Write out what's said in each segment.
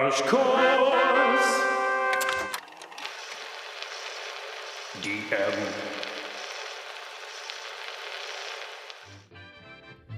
Crash Course DM.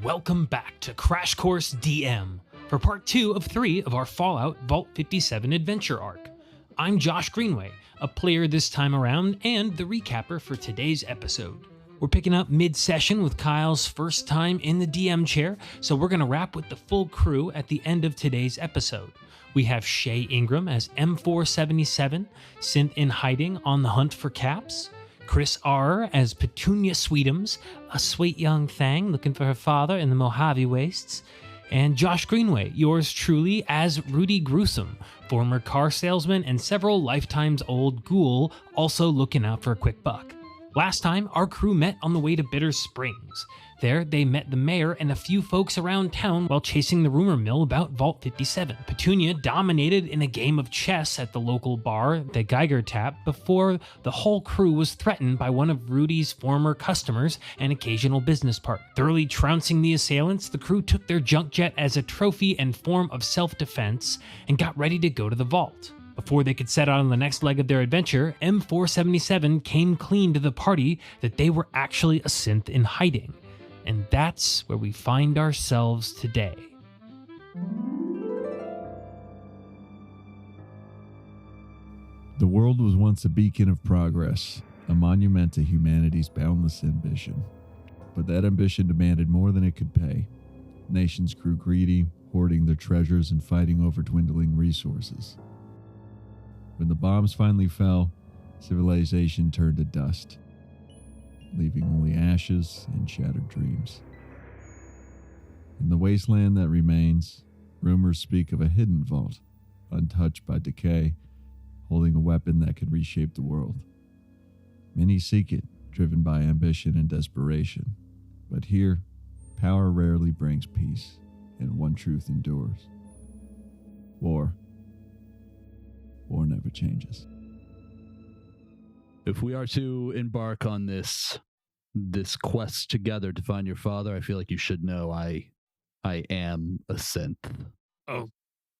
Welcome back to Crash Course DM for part 2 of 3 of our Fallout Vault 57 adventure arc. I'm Josh Greenway, a player this time around and the recapper for today's episode. We're picking up mid-session with Kyle's first time in the DM chair, so we're going to wrap with the full crew at the end of today's episode. We have Shea Ingram as M477, synth in hiding on the hunt for caps. Chris R. as Petunia Sweetums, a sweet young thing looking for her father in the Mojave Wastes. And Josh Greenway, yours truly, as Rudy Gruessome, former car salesman and several lifetimes old ghoul, also looking out for a quick buck. Last time, our crew met on the way to Bitter Springs. There, they met the mayor and a few folks around town while chasing the rumor mill about Vault 57. Petunia dominated in a game of chess at the local bar, the Geiger Tap, before the whole crew was threatened by one of Rudy's former customers and occasional business partner. Thoroughly trouncing the assailants, the crew took their junk jet as a trophy and form of self-defense and got ready to go to the vault. Before they could set out on the next leg of their adventure, M477 came clean to the party that they were actually a synth in hiding. And that's where we find ourselves today. The world was once a beacon of progress, a monument to humanity's boundless ambition. But that ambition demanded more than it could pay. Nations grew greedy, hoarding their treasures and fighting over dwindling resources. When the bombs finally fell, civilization turned to dust, leaving only ashes and shattered dreams. In the wasteland that remains, rumors speak of a hidden vault, untouched by decay, holding a weapon that could reshape the world. Many seek it, driven by ambition and desperation. But here, power rarely brings peace, and one truth endures. War. War never changes. If we are to embark on this quest together to find your father, I feel like you should know I am a synth. Oh,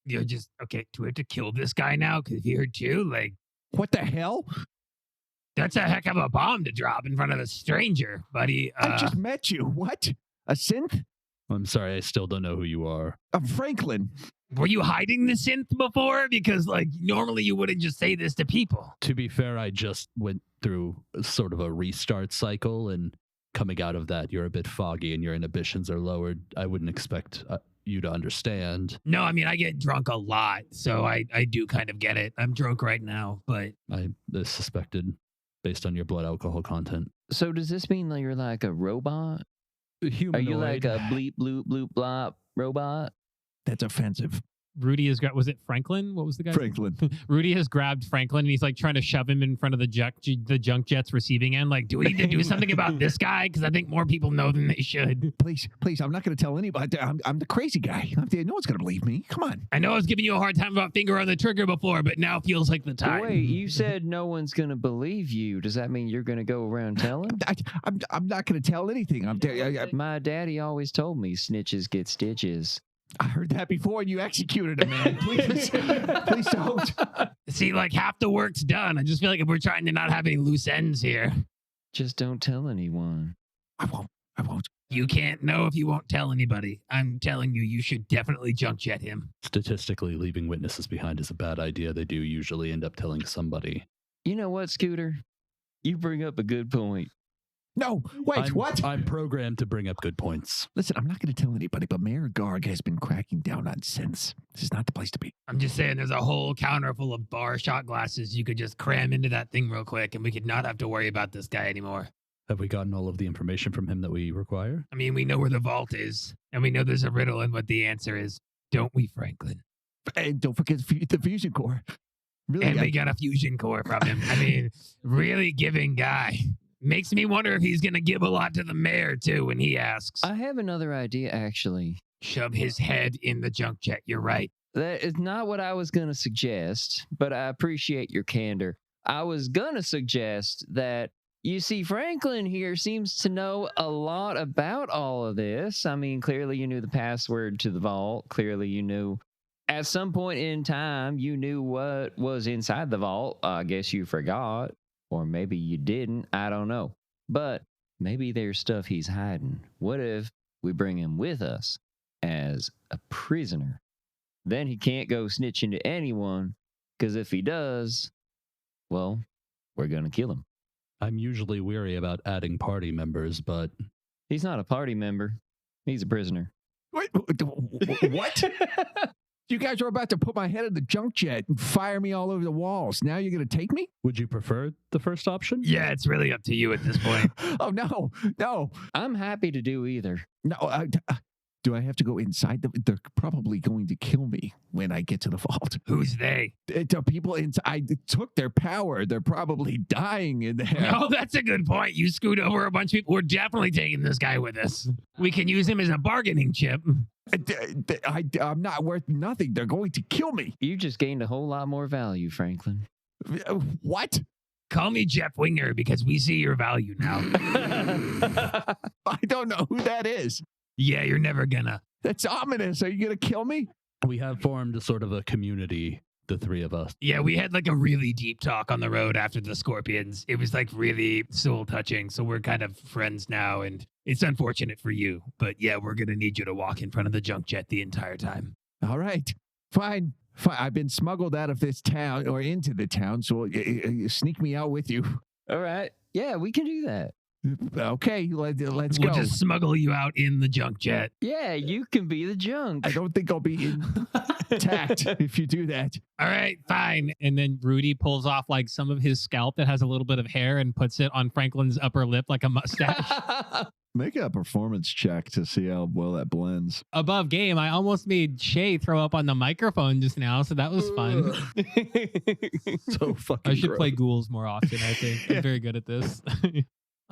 you're just, okay, do we have to kill this guy now? Because you're too, like... What the hell? That's a heck of a bomb to drop in front of a stranger, buddy. I just met you. What? A synth? I'm sorry, I still don't know who you are. I'm Franklin. Were you hiding the synth before? Because, like, normally you wouldn't just say this to people. To be fair, I just went through sort of a restart cycle, and coming out of that, you're a bit foggy and your inhibitions are lowered. I wouldn't expect you to understand. No, I mean, I get drunk a lot, so I do kind of get it. I'm drunk right now, but... I suspected based on your blood alcohol content. So does this mean that you're like a robot? Humanoid. Are you like a bleep, bloop, bloop, blop robot? That's offensive. Rudy has got, was it Franklin? What was the guy? Franklin. Rudy has grabbed Franklin and he's like trying to shove him in front of the junk jet's receiving end. Like, do we need to do something about this guy? Because I think more people know than they should. Please, I'm not going to tell anybody. I'm the crazy guy. No one's going to believe me. Come on. I know I was giving you a hard time about finger on the trigger before, but now feels like the time. Wait, you said no one's going to believe you. Does that mean you're going to go around telling? I'm not going to tell anything. My daddy always told me snitches get stitches. I heard that before and you executed him, man. Please don't. See, like half the work's done. I just feel like if we're trying to not have any loose ends here. Just don't tell anyone. I won't. You can't know if you won't tell anybody. I'm telling you, you should definitely junk jet him. Statistically, leaving witnesses behind is a bad idea. They do usually end up telling somebody. You know what, Scooter? You bring up a good point. No, wait, what? I'm programmed to bring up good points. Listen, I'm not going to tell anybody, but Mayor Garg has been cracking down on synths. This is not the place to be. I'm just saying there's a whole counter full of bar shot glasses you could just cram into that thing real quick and we could not have to worry about this guy anymore. Have we gotten all of the information from him that we require? I mean, we know where the vault is, and we know there's a riddle and what the answer is. Don't we, Franklin? And don't forget the fusion core. Really, and we got a fusion core from him. I mean, really giving guy. Makes me wonder if he's going to give a lot to the mayor, too, when he asks. I have another idea, actually. Shove his head in the junk jet. You're right. That is not what I was going to suggest, but I appreciate your candor. I was going to suggest that, you see, Franklin here seems to know a lot about all of this. I mean, clearly you knew the password to the vault. Clearly you knew At some point in time, you knew what was inside the vault. I guess you forgot, or maybe you didn't. I don't know. But maybe there's stuff he's hiding. What if we bring him with us as a prisoner? Then he can't go snitching to anyone, because if he does, well, we're going to kill him. I'm usually weary about adding party members, but He's not a party member. He's a prisoner. Wait, what? You guys are about to put my head in the junk jet and fire me all over the walls. Now you're going to take me? would you prefer the first option? Yeah, it's really up to you at this point. Oh, no. I'm happy to do either. No, do I have to go inside? They're probably going to kill me when I get to the vault. Who's they? The people inside took their power. They're probably dying in there. Oh, that's a good point. You scoot over a bunch of people. We're definitely taking this guy with us. We can use him as a bargaining chip. I'm not worth nothing. They're going to kill me. You just gained a whole lot more value, Franklin. What? Call me Jeff Winger because we see your value now. I don't know who that is. Yeah, you're never gonna. That's ominous. Are you going to kill me? We have formed a sort of a community, the three of us. Yeah, we had like a really deep talk on the road after the Scorpions. It was like really soul touching. So we're kind of friends now, and it's unfortunate for you. But yeah, we're going to need you to walk in front of the junk jet the entire time. All right. Fine. I've been smuggled out of this town or into the town, so sneak me out with you. All right. Yeah, we can do that. Okay, let's We'll go. just smuggle you out in the junk jet. Yeah, you can be the junk. I don't think I'll be intact if you do that. All right, fine. And then Rudy pulls off like some of his scalp that has a little bit of hair and puts it on Franklin's upper lip like a mustache. Make a performance check to see how well that blends. Above game, I almost made Shea throw up on the microphone just now, so that was fun. So fucking I should gross. play ghouls more often, I think. I'm very good at this.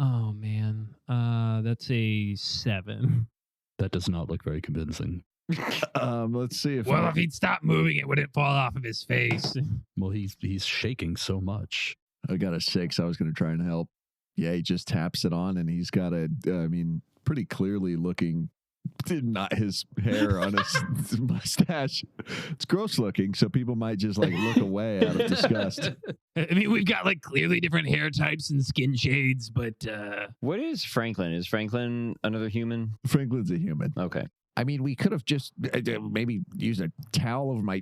Oh, man. That's a 7. That does not look very convincing. Let's see if Well, if he'd stop moving, it wouldn't fall off of his face. Well, he's shaking so much. I got a 6. I was going to try and help. Yeah, he just taps it on, and he's got pretty clearly looking, not his hair on his mustache. It's gross looking, so people might just like look away out of disgust. I mean, we've got like clearly different hair types and skin shades, but What is Franklin? Is Franklin another human? Franklin's a human. Okay. I mean, we could have just maybe used a towel over my,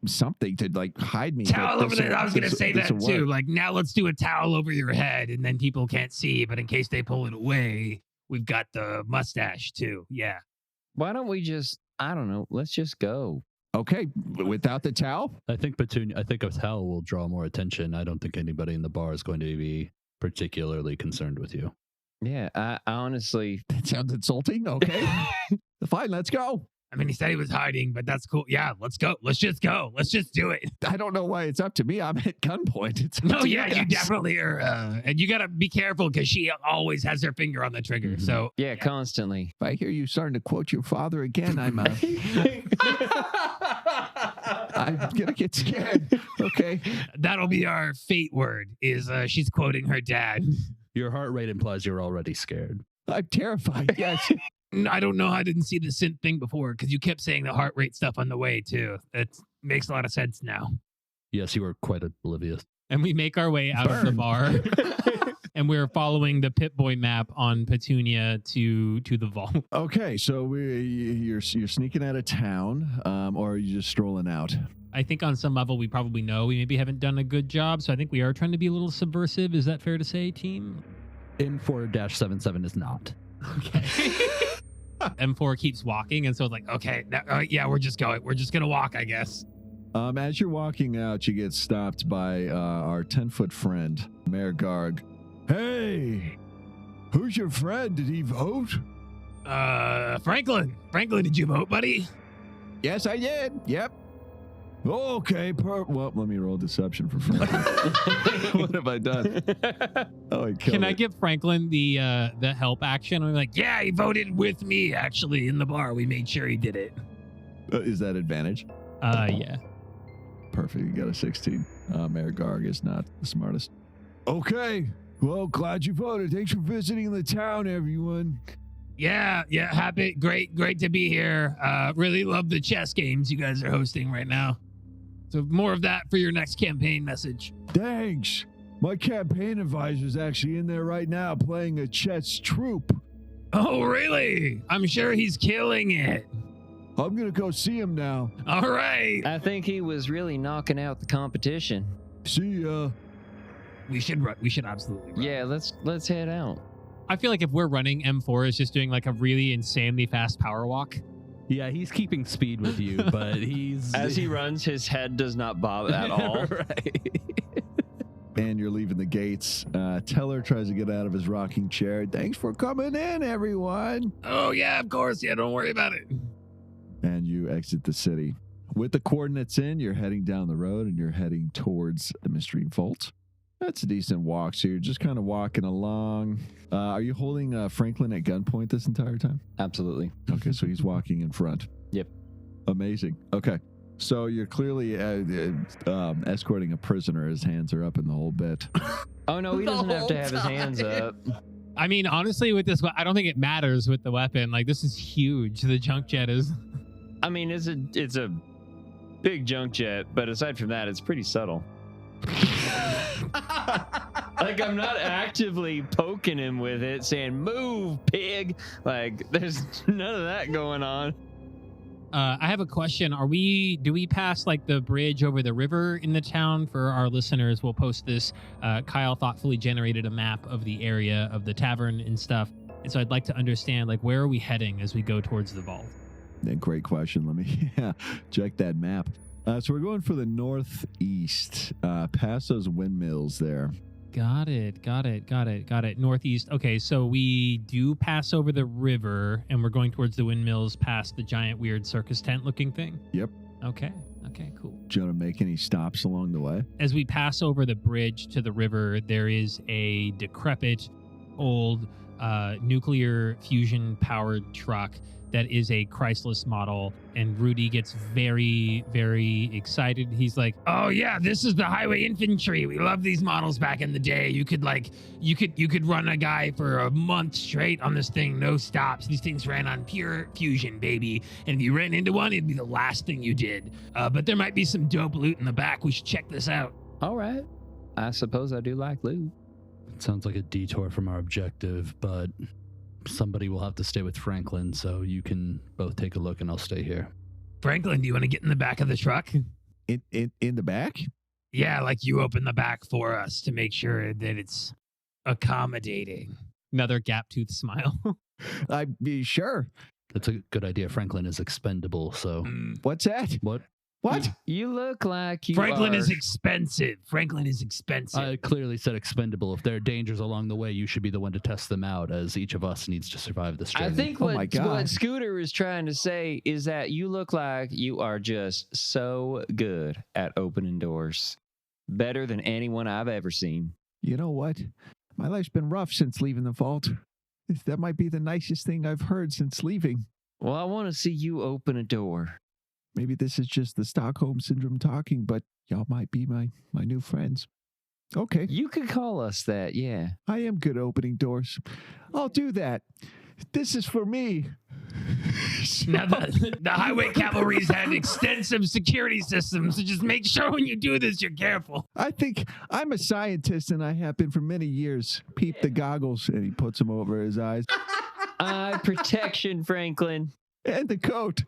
something to like hide me. towel but over this'll- there. I was going to this'll- say that this'll too. work. Like, now let's do a towel over your head, and then people can't see, but in case they pull it away, we've got the mustache too. Yeah. Why don't we just, I don't know, let's just go. Okay, without the towel? I think Petunia, I think a towel will draw more attention. I don't think anybody in the bar is going to be particularly concerned with you. Yeah, I honestly, That sounds insulting. Okay. Fine, let's go. I mean, he said he was hiding, but that's cool. Yeah, let's go. Let's just go. Let's just do it. I don't know why it's up to me. I'm at gunpoint. It's up No, to yeah, you guys. definitely are. And you got to be careful because she always has her finger on the trigger. Mhm. So, yeah, constantly. If I hear you starting to quote your father again, I'm gonna get scared. Okay. that'll be our fate word is she's quoting her dad. Your heart rate implies you're already scared. I'm terrified. Yes. I don't know how I didn't see the synth thing before because you kept saying the heart rate stuff on the way too. That makes a lot of sense now. Yes, you were quite oblivious. And we make our way out of the bar. And we're following the Pip-Boy map on Petunia to the vault. Okay, so you're sneaking out of town, or are you just strolling out? I think on some level we probably know we maybe haven't done a good job. So I think we are trying to be a little subversive. Is that fair to say, team? M4-77 is not. Okay. M4 keeps walking, and so it's like, okay, yeah, we're just going. We're just gonna walk, I guess. As you're walking out, you get stopped by our 10-foot friend, Mayor Garg. Hey, who's your friend? Did he vote? Franklin, did you vote, buddy? Yes, I did. Yep. Okay, well, let me roll deception for Franklin. What have I done? Oh, I killed Can I it. give Franklin the help action? I'm like, yeah, he voted with me actually in the bar. We made sure he did it. Is that advantage? Yeah. Perfect. You got a 16. Mayor Garg is not the smartest. Okay. Well, glad you voted. Thanks for visiting the town, everyone. Yeah, great to be here. Really love the chess games you guys are hosting right now. So more of that for your next campaign message. Thanks. My campaign advisor's actually in there right now playing a chess troupe. Oh, really? I'm sure he's killing it. I'm going to go see him now. All right. I think he was really knocking out the competition. See ya. We should absolutely run. Yeah, let's head out. I feel like if we're running, M4 is just doing like a really insanely fast power walk. Yeah, he's keeping speed with you, but he's... As he runs, his head does not bob at all. Right. And you're leaving the gates. Teller tries to get out of his rocking chair. Thanks for coming in, everyone. Oh, yeah, of course. Yeah, don't worry about it. And you exit the city. With the coordinates in, you're heading down the road and you're heading towards the mystery vault. That's a decent walk, so you're just kind of walking along. Are you holding Franklin at gunpoint this entire time? Absolutely. Okay, so he's walking in front. Yep. Amazing. Okay, so you're clearly escorting a prisoner. His hands are up in the whole bit. Oh, no, he doesn't have to have his hands up. I mean, honestly, with this, I don't think it matters with the weapon. Like, this is huge. The junk jet is... I mean, it's a big junk jet, but aside from that, it's pretty subtle. Like, I'm not actively poking him with it, saying, move, pig. Like, there's none of that going on. I have a question. Do we pass like the bridge over the river in the town? For our listeners, we'll post this. Kyle thoughtfully generated a map of the area of the tavern and stuff. And so I'd like to understand, like, where are we heading as we go towards the vault? Great question. Let me check that map. So we're going for the northeast, past those windmills there. Got it. Northeast. Okay, so we do pass over the river, and we're going towards the windmills past the giant weird circus tent looking thing? Yep. Okay, cool. Do you want to make any stops along the way? As we pass over the bridge to the river, there is a decrepit, old, nuclear fusion-powered truck that is a Chrysalis model, and Rudy gets very, very excited. He's like, "Oh yeah, this is the highway infantry. We love these models back in the day. You could run a guy for a month straight on this thing, no stops. These things ran on pure fusion, baby. And if you ran into one, it'd be the last thing you did. But there might be some dope loot in the back. We should check this out." All right. I suppose I do like loot. It sounds like a detour from our objective, but somebody will have to stay with Franklin, so you can both take a look and I'll stay here. Franklin, do you want to get in the back of the truck? In the back? Yeah, like you open the back for us to make sure that it's accommodating. Another gap tooth smile. I'd be sure. That's a good idea. Franklin is expendable, so... What's that? What? What? You look like you Franklin are... is expensive. I clearly said expendable. If there are dangers along the way, you should be the one to test them out, as each of us needs to survive this journey. I think Oh my God. what Scooter is trying to say is that you look like you are just so good at opening doors. Better than anyone I've ever seen. You know what? My life's been rough since leaving the vault. That might be the nicest thing I've heard since leaving. Well, I want to see you open a door. Maybe this is just the Stockholm Syndrome talking, but y'all might be my new friends. Okay. You could call us that, yeah. I am good at opening doors. I'll do that. This is for me. Now, the highway cavalry's had extensive security systems, so just make sure when you do this, you're careful. I think I'm a scientist, and I have been for many years. Peep the goggles, and he puts them over his eyes. Eye protection, Franklin. And the coat.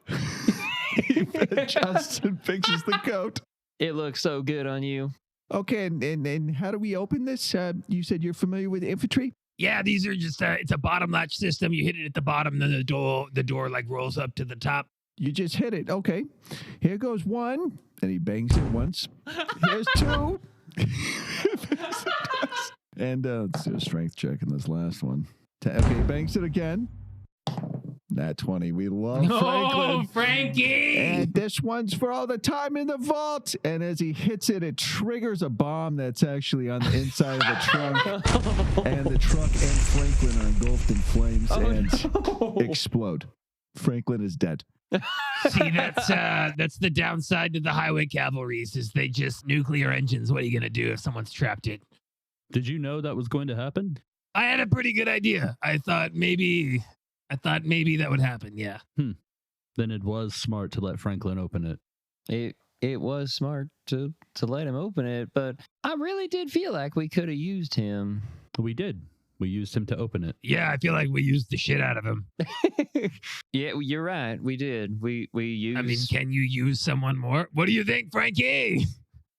He adjusts and fixes the coat. It looks so good on you. Okay, and how do we open this? You said you're familiar with infantry? Yeah, these are just, it's a bottom latch system. You hit it at the bottom, then the door like rolls up to the top. You just hit it. Okay. Here goes one. And he bangs it once. Here's two. And let's do a strength check in this last one. Okay, he bangs it again. Nat 20. We love Franklin. Oh, Frankie! And this one's for all the time in the vault. And as he hits it, it triggers a bomb that's actually on the inside of the trunk. And the truck and Franklin are engulfed in flames explode. Franklin is dead. See, that's the downside to the highway cavalries, is they just nuclear engines. What are you going to do if someone's trapped it? Did you know that was going to happen? I had a pretty good idea. I thought maybe I thought maybe that would happen, yeah. Then it was smart to let Franklin open it. It was smart to let him open it, but I really did feel like we could have used him. We did. We used him to open it. Yeah, I feel like we used the shit out of him. Yeah, you're right. We did. We used. I mean, can you use someone more? What do you think, Frankie?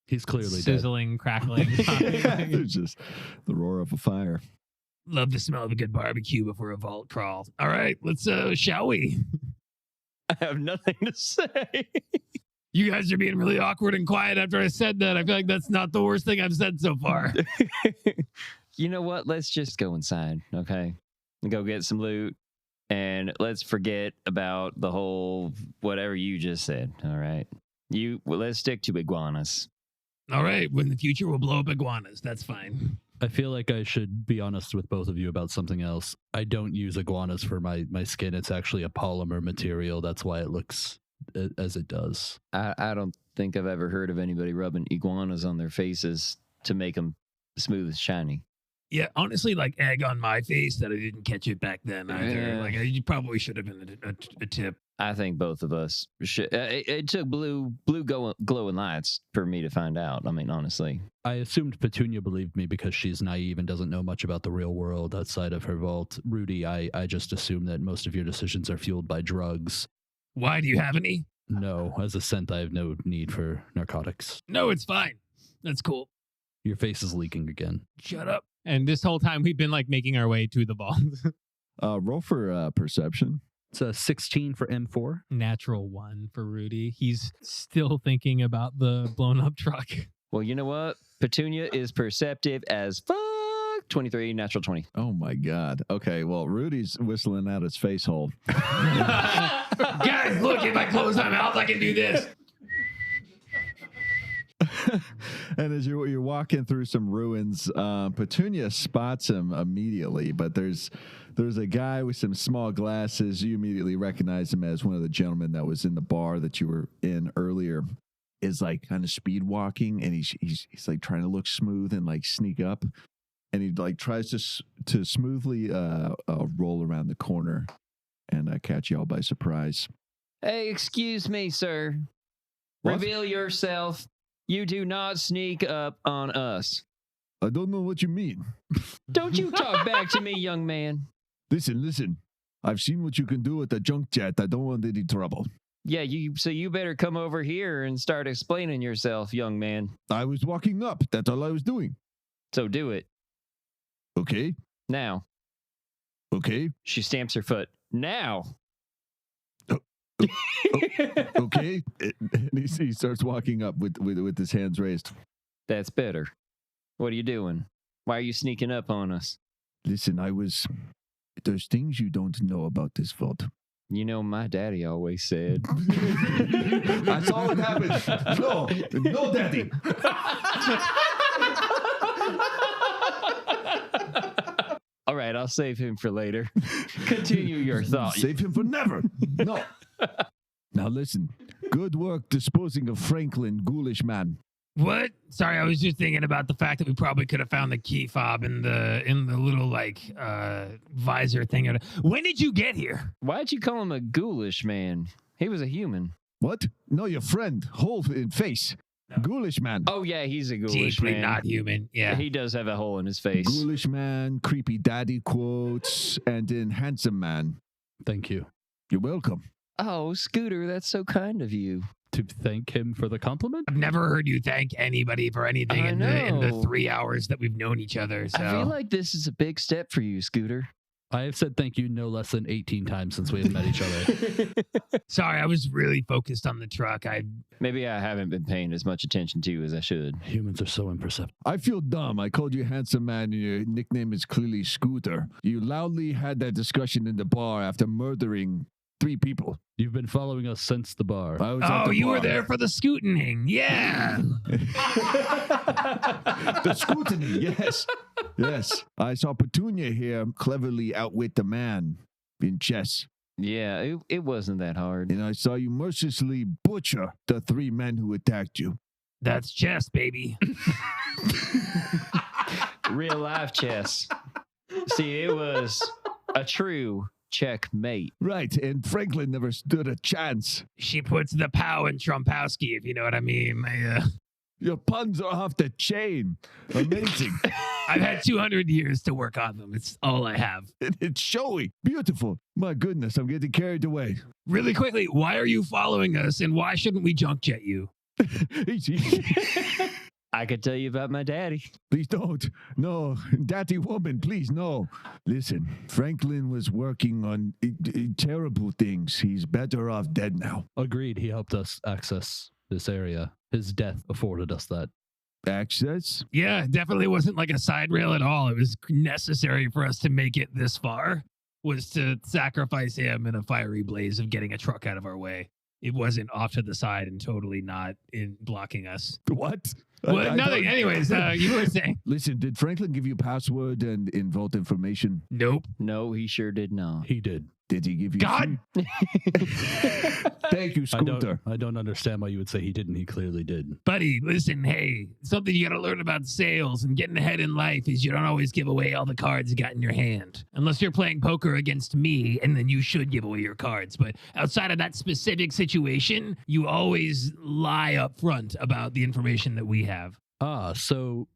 He's clearly dead. Sizzling, crackling. There's just the roar of a fire. Love the smell of a good barbecue before a vault crawl. All right, let's, shall we? I have nothing to say. You guys are being really awkward and quiet after I said that. I feel like that's not the worst thing I've said so far. You know what? Let's just go inside, okay? And go get some loot, and let's forget about the whole whatever you just said, all right? Let's stick to iguanas. All right, in the future, we'll blow up iguanas. That's fine. I feel like I should be honest with both of you about something else. I don't use iguanas for my skin. It's actually a polymer material. That's why it looks as it does. I don't think I've ever heard of anybody rubbing iguanas on their faces to make them smooth and shiny. Yeah, honestly, like egg on my face that I didn't catch it back then either. Yeah. Like, you probably should have been a tip. I think both of us should. It took blue glowing lights for me to find out. I mean, honestly. I assumed Petunia believed me because she's naive and doesn't know much about the real world outside of her vault. Rudy, I just assume that most of your decisions are fueled by drugs. Why? Do you have any? No, as a scent, I have no need for narcotics. No, it's fine. That's cool. Your face is leaking again. Shut up. And this whole time, we've been like making our way to the vault. Roll for perception. It's a 16 for M4. Natural 1 for Rudy. He's still thinking about the blown up truck. Well, you know what? Petunia is perceptive as fuck. 23, natural 20. Oh my God. Okay, well, Rudy's whistling out his face hole. Guys, look, if I close my mouth, I can do this. And as you're walking through some ruins, Petunia spots him immediately, but there's a guy with some small glasses. You immediately recognize him as one of the gentlemen that was in the bar that you were in earlier. Is like kind of speed walking, and he's like trying to look smooth and like sneak up, and he like tries to smoothly roll around the corner and catch y'all by surprise. Hey, excuse me, sir. What? Reveal yourself. You do not sneak up on us. I don't know what you mean. Don't you talk back to me, young man. Listen. I've seen what you can do with the junk jet. I don't want any trouble. Yeah, you better come over here and start explaining yourself, young man. I was walking up. That's all I was doing. So do it. Okay. Now. Okay. She stamps her foot. Now. Okay. And he starts walking up with his hands raised. That's better. What are you doing? Why are you sneaking up on us? Listen, there's things you don't know about this vault. You know, my daddy always said. That's all that happened. No, daddy. All right, I'll save him for later. Continue your thought. Save him for never. No. Now listen. Good work disposing of Franklin, ghoulish man. What? Sorry, I was just thinking about the fact that we probably could have found the key fob in the little like visor thing. When did you get here? Why'd you call him a ghoulish man? He was a human. What? No, your friend. Hole in face. No. Ghoulish man. Oh yeah, he's a ghoulish Deeply man. not human. Yeah. He does have a hole in his face. Ghoulish man, creepy daddy quotes, and then handsome man. Thank you. You're welcome. Oh, Scooter, that's so kind of you. To thank him for the compliment? I've never heard you thank anybody for anything in the 3 hours that we've known each other. So I feel like this is a big step for you, Scooter. I have said thank you no less than 18 times since we have met each other. Sorry, I was really focused on the truck. Maybe I haven't been paying as much attention to you as I should. Humans are so imperceptible. I feel dumb. I called you handsome man and your nickname is clearly Scooter. You loudly had that discussion in the bar after murdering 3 people. You've been following us since the bar. I was at the you bar. were there for the scooting. Yeah. The scrutiny, yes. Yes. I saw Petunia here cleverly outwit the man in chess. Yeah, it wasn't that hard. And I saw you mercilessly butcher the 3 men who attacked you. That's chess, baby. Real life chess. See, it was a true checkmate. Right, and Franklin never stood a chance. She puts the pow in Trumpowski, if you know what I mean. Your puns are off the chain. Amazing. I've had 200 years to work on them. It's all I have. It's showy. Beautiful. My goodness, I'm getting carried away. Really quickly, why are you following us, and why shouldn't we junk jet you? I could tell you about my daddy. Please don't. No, daddy woman, please, no. Listen, Franklin was working on terrible things. He's better off dead now. Agreed. He helped us access this area. His death afforded us that. Access? Yeah, it definitely wasn't like a side rail at all. It was necessary for us to make it this far, was to sacrifice him in a fiery blaze of getting a truck out of our way. It wasn't off to the side and totally not in blocking us. What? Well, nothing. Anyways, you were saying. Listen, did Franklin give you password and vault information? Nope. No, he sure did not. He did. Did he give you? God! Thank you, Scooter. I don't understand why you would say he didn't. He clearly did. Buddy, listen, hey, something you got to learn about sales and getting ahead in life is you don't always give away all the cards you got in your hand. Unless you're playing poker against me, and then you should give away your cards. But outside of that specific situation, you always lie up front about the information that we have. Ah, so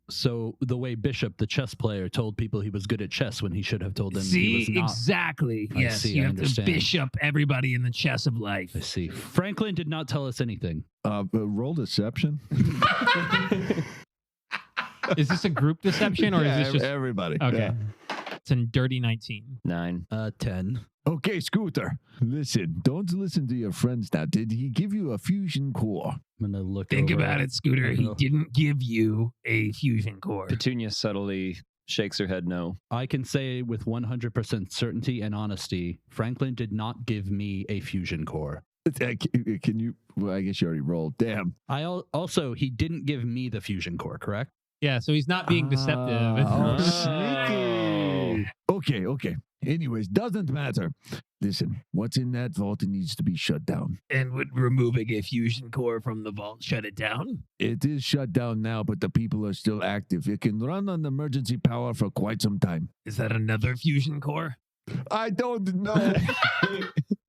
the way Bishop, the chess player, told people he was good at chess when he should have told them he was See, not. exactly. I Yes, see, you I have to understand. bishop everybody in the chess of life. I see. Franklin did not tell us anything. Roll deception. Is this a group deception or is this just everybody? okay? It's a dirty 19. 9. 10. Okay, Scooter. Listen, don't listen to your friends now. Did he give you a fusion core? I'm gonna look. Think over about it, Scooter. He No. didn't give you a fusion core. Petunia subtly shakes her head no. I can say with 100% certainty and honesty, Franklin did not give me a fusion core. Can you? Well, I guess you already rolled. Damn. Also, he didn't give me the fusion core, correct? Yeah, so he's not being deceptive. Oh, Oh. sneaky. Okay. Anyways, doesn't matter. Listen, what's in that vault needs to be shut down. And would removing a fusion core from the vault shut it down? It is shut down now, but the people are still active. It can run on emergency power for quite some time. Is that another fusion core? I don't know.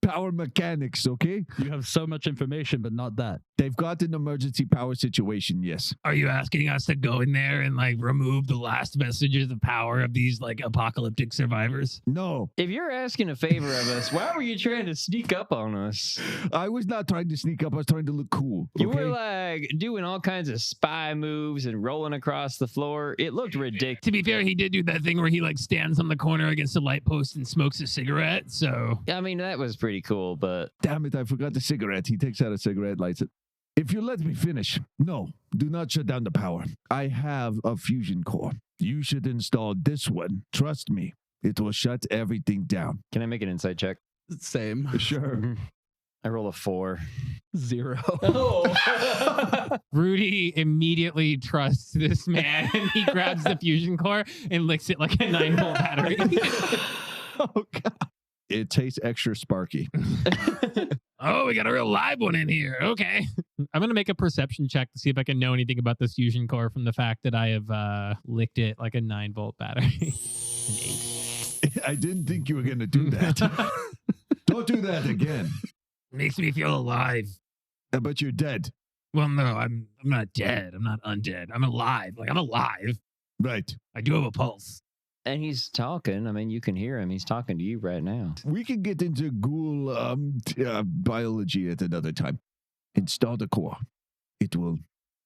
Power mechanics, okay? You have so much information, but not that. They've got an emergency power situation, yes. Are you asking us to go in there and like remove the last vestiges of power of these like apocalyptic survivors? No, If you're asking a favor of us, why were you trying to sneak up on us? I was not trying to sneak up. I was trying to look cool. You okay? were like doing all kinds of spy moves and rolling across the floor. It looked ridiculous. To be fair, he did do that thing where he like stands on the corner against a light post and smokes a cigarette. So I mean, that was pretty cool, but Damn it, I forgot the cigarette. He takes out a cigarette, lights it. If you let me finish, no, do not shut down the power. I have a fusion core. You should install this one. Trust me, it will shut everything down. can I make an insight check? Same. Sure. I roll a 4. 0. Rudy immediately trusts this man and he grabs the fusion core and licks it like a 9-volt battery. Oh, God. It tastes extra sparky. Oh, we got a real live one in here. Okay. I'm going to make a perception check to see if I can know anything about this fusion core from the fact that I have licked it like a 9-volt battery. An 8. I didn't think you were going to do that. Don't do that again. Makes me feel alive. But you're dead. Well, no, I'm not dead. I'm not undead. I'm alive. Like, I'm alive. Right. I do have a pulse. And he's talking. I mean, you can hear him. He's talking to you right now. We can get into ghoul biology at another time. Install the core. It will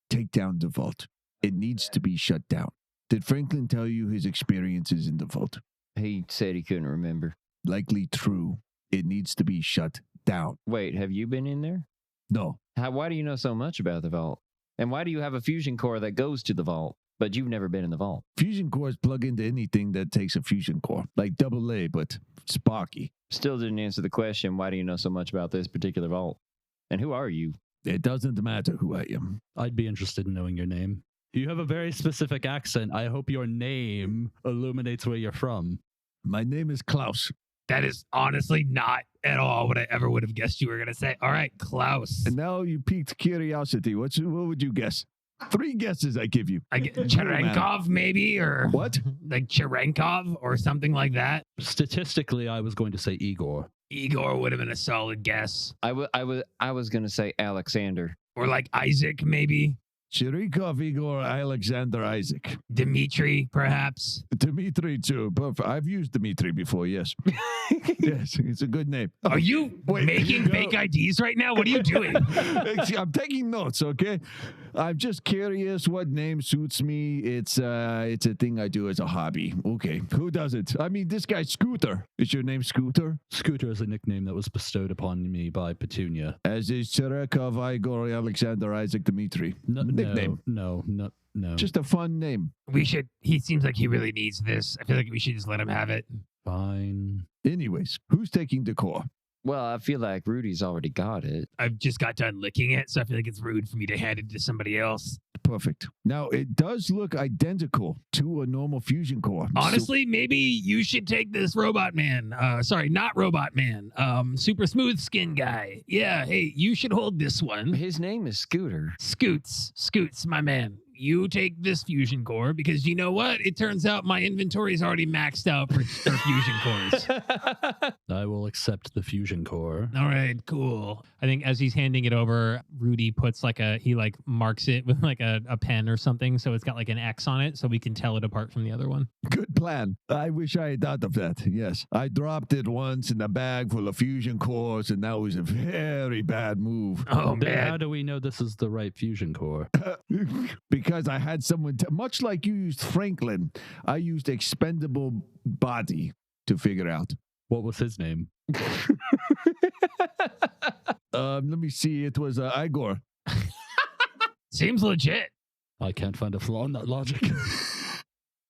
take down the vault. It needs to be shut down. Did Franklin tell you his experiences in the vault? He said he couldn't remember. Likely true. It needs to be shut down. Wait, have you been in there? No. Why do you know so much about the vault? And why do you have a fusion core that goes to the vault, but you've never been in the vault? Fusion cores plug into anything that takes a fusion core. Like AA, but sparky. Still didn't answer the question, why do you know so much about this particular vault? And who are you? It doesn't matter who I am. I'd be interested in knowing your name. You have a very specific accent. I hope your name illuminates where you're from. My name is Klaus. That is honestly not at all what I ever would have guessed you were going to say. All right, Klaus. And now you piqued curiosity. What would you guess? 3 guesses I give you. Like Cherenkov, maybe, or What? like Cherenkov or something like that. Statistically, I was going to say Igor. Igor would have been a solid guess, I was gonna say Alexander. or like Isaac, maybe Chirikov, Igor, Alexander, Isaac. Dmitri, perhaps. Dmitri, too. Perfect. I've used Dmitri before, yes. Yes, it's a good name. Are you Wait, making no. fake IDs right now? What are you doing? I'm taking notes, okay? I'm just curious what name suits me. It's a thing I do as a hobby. Okay, who does it? I mean, this guy Scooter. Is your name Scooter? Scooter is a nickname that was bestowed upon me by Petunia. As is Cherekov, Igor, Alexander, Isaac, Dmitri. Nickname. No. Just a fun name. He seems like he really needs this. I feel like we should just let him have it. Fine. Anyways, who's taking decor? Well, I feel like Rudy's already got it. I've just got done licking it, so I feel like it's rude for me to hand it to somebody else. Perfect. Now, it does look identical to a normal fusion core. Honestly, maybe you should take this robot man. Sorry, not robot man. Super smooth skin guy. Yeah, hey, you should hold this one. His name is Scooter. Scoots, my man. You take this fusion core because you know what? It turns out my inventory is already maxed out for fusion cores. I will accept the fusion core. All right, cool. I think as he's handing it over, Rudy puts he marks it with like a pen or something. So it's got like an X on it so we can tell it apart from the other one. Good plan. I wish I had thought of that. Yes. I dropped it once in a bag full of fusion cores, and that was a very bad move. Oh, Then man. how do we know this is the right fusion core? Because I had someone, much like you used Franklin, I used expendable body to figure out. What was his name? Let me see. It was Igor. Seems legit. I can't find a flaw in that logic.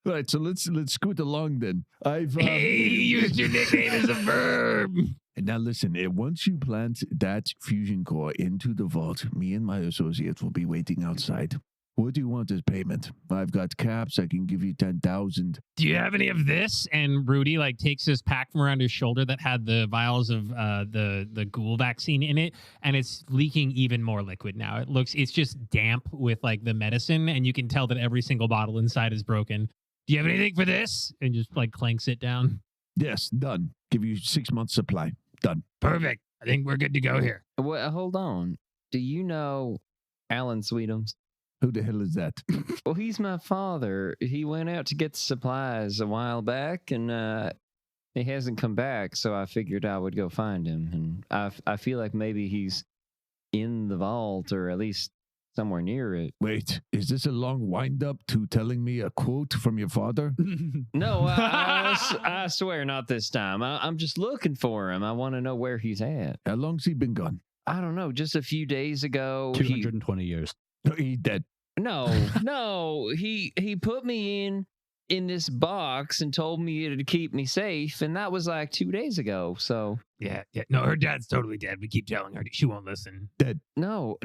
Right, so let's scoot along then. Hey, you used your nickname as a verb. And now listen, once you plant that fusion core into the vault, me and my associates will be waiting outside. What do you want as payment? I've got caps. I can give you 10,000. Do you have any of this? And Rudy takes his pack from around his shoulder that had the vials of the ghoul vaccine in it, and it's leaking even more liquid now. It's just damp with the medicine, and you can tell that every single bottle inside is broken. Do you have anything for this? And just clanks it down. Yes, done. Give you 6 months supply. Done. Perfect. I think we're good to go here. Well, hold on. Do you know Alan Sweetums? Who the hell is that? Well, he's my father. He went out to get supplies a while back, and he hasn't come back, so I figured I would go find him. And I feel like maybe he's in the vault, or at least somewhere near it. Wait, is this a long wind-up to telling me a quote from your father? No, I swear not this time. I'm just looking for him. I want to know where he's at. How long's he been gone? I don't know, just a few days ago. 220 years. He's dead. No, he put me in this box and told me to keep me safe, and that was 2 days ago. So Yeah. No, her dad's totally dead. We keep telling her. She won't listen. Dead. no,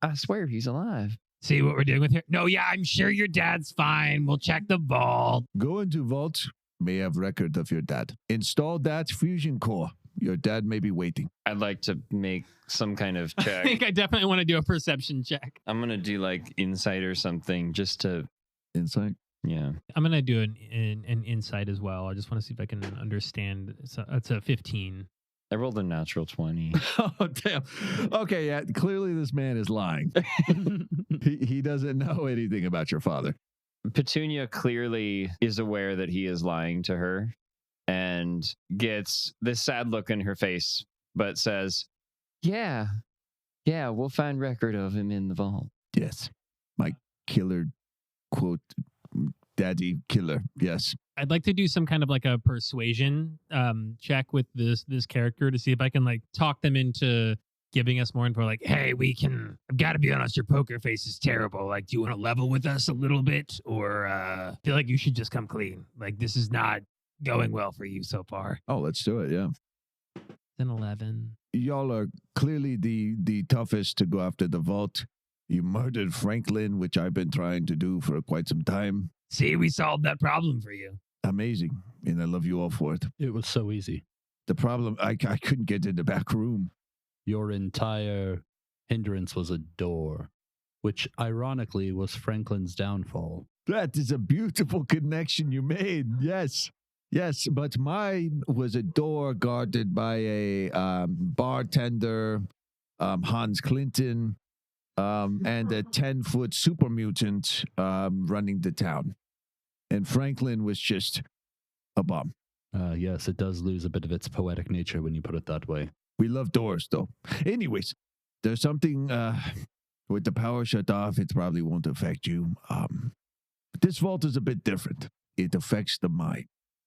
I swear he's alive. See what we're doing with her? No, yeah, I'm sure your dad's fine. We'll check the vault. Go into vault. May have record of your dad. Install that fusion core. Your dad may be waiting. I'd like to make some kind of I check. think I definitely want to do a perception check. I'm gonna do insight or something just to, Insight. yeah. I'm going to do an insight as well. I just want to see if I can understand. It's a 15. I rolled a natural 20. Oh, damn. Okay, yeah. Clearly this man is lying. He doesn't know anything about your father. Petunia clearly is aware that he is lying to her and gets this sad look in her face, but says, yeah, we'll find record of him in the vault. Yes. My killer, quote, daddy killer. Yes. I'd like to do some kind of a persuasion check with this character to see if I can talk them into giving us more info. Hey, I've got to be honest, your poker face is terrible. Do you want to level with us a little bit? Or I feel like you should just come clean. This is not going well for you so far. Oh, let's do it. Yeah. Then 11. Y'all are clearly the toughest to go after the vault. You murdered Franklin, which I've been trying to do for quite some time. See, we solved that problem for you. Amazing. And I love you all for it. It was so easy. The problem, I couldn't get in the back room. Your entire hindrance was a door. which ironically was Franklin's downfall. That is a beautiful connection you made. Yes. Yes, but mine was a door guarded by a bartender, Hans Clinton, and a 10-foot super mutant running the town. And Franklin was just a bum. Yes, it does lose a bit of its poetic nature when you put it that way. We love doors, though. Anyways, there's something with the power shut off. It probably won't affect you. But this vault is a bit different. It affects the mind.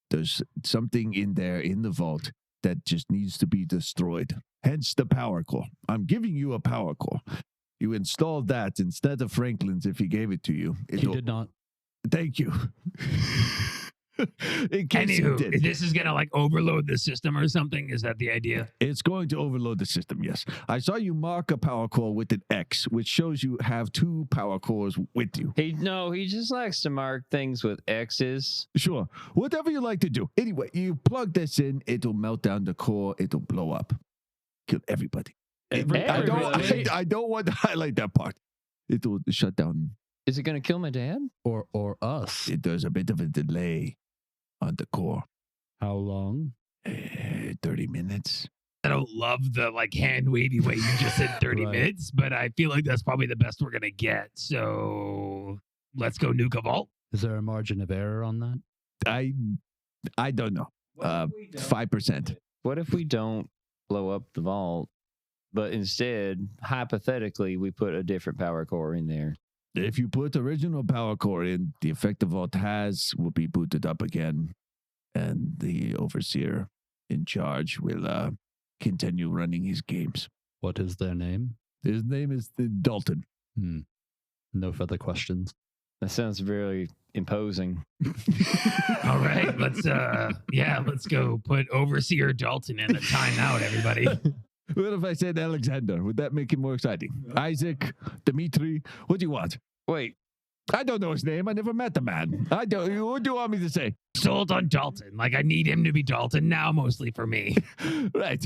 There's something in there in the vault that just needs to be destroyed. Hence the power core. I'm giving you a power core. You installed that instead of Franklin's if he gave it to you. He did not. Thank you. In case you Anywho, did. this is going to like overload the system or something. Is that the idea? It's going to overload the system, yes. I saw you mark a power core with an X, which shows you have 2 power cores with you. He just likes to mark things with X's. Sure. Whatever you like to do. Anyway, you plug this in, it'll melt down the core, it'll blow up. Kill everybody. Everybody? I don't want to highlight that part. It'll shut down. Is it going to kill my dad? Or us. There's a bit of a delay on the core. How long? 30 minutes. I don't love the like hand wavy way you just said 30 Right. minutes, but I feel like that's probably the best we're going to get. So let's go nuke a vault. Is there a margin of error on that? I don't know. 5%. What if we don't blow up the vault, but instead, hypothetically, we put a different power core in there? If you put original power core in, the effect the vault has will be booted up again, and the overseer in charge will continue running his games. What is their name? His name is Dalton. No further questions. That sounds very imposing. All right, let's go put Overseer Dalton in a timeout, everybody. What if I said Alexander? Would that make it more exciting? Isaac, Dimitri, what do you want? Wait, I don't know his name. I never met the man. I don't. What do you want me to say? Sold on Dalton. Like I need him to be Dalton now, mostly for me. Right.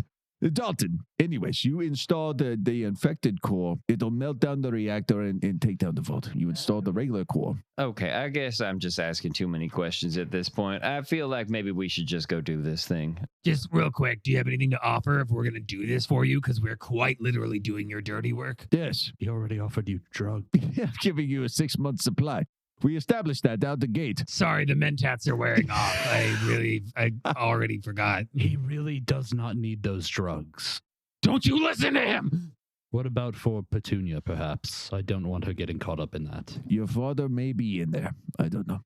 Dalton. Anyways, you install the infected core. It'll melt down the reactor and take down the vault. You install the regular core. okay, I guess I'm just asking too many questions at this point. I feel like maybe we should just go do this thing. Just real quick, do you have anything to offer if we're going to do this for you? Because we're quite literally doing your dirty work. Yes. He already offered you drugs. I'm giving you a 6-month supply. We established that out the gate. Sorry, the mentats are wearing off. I already forgot. He really does not need those drugs. Don't you listen to him. What about for Petunia, perhaps? I don't want her getting caught up in that. Your father may be in there. I don't know.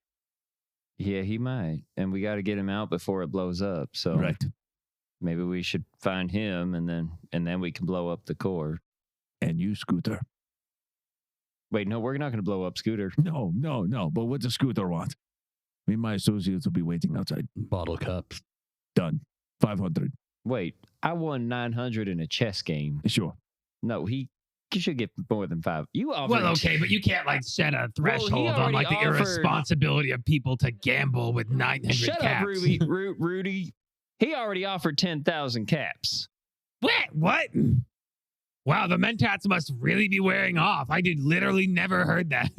Yeah, he might. And we got to get him out before it blows up. So Right. maybe we should find him and then we can blow up the core. And you, Scooter. Wait, no, we're not going to blow up Scooter. No. But what does Scooter want? Me and my associates will be waiting outside. Bottle cups. Done. 500. Wait, I won 900 in a chess game. Sure. No, he should get more than 5. You offered. Well, okay, but you can't like set a threshold on already like the offered- irresponsibility of people to gamble with 900 Shut caps. up, Rudy. He already offered 10,000 caps. What? Wow, the mentats must really be wearing off. I did literally never heard that.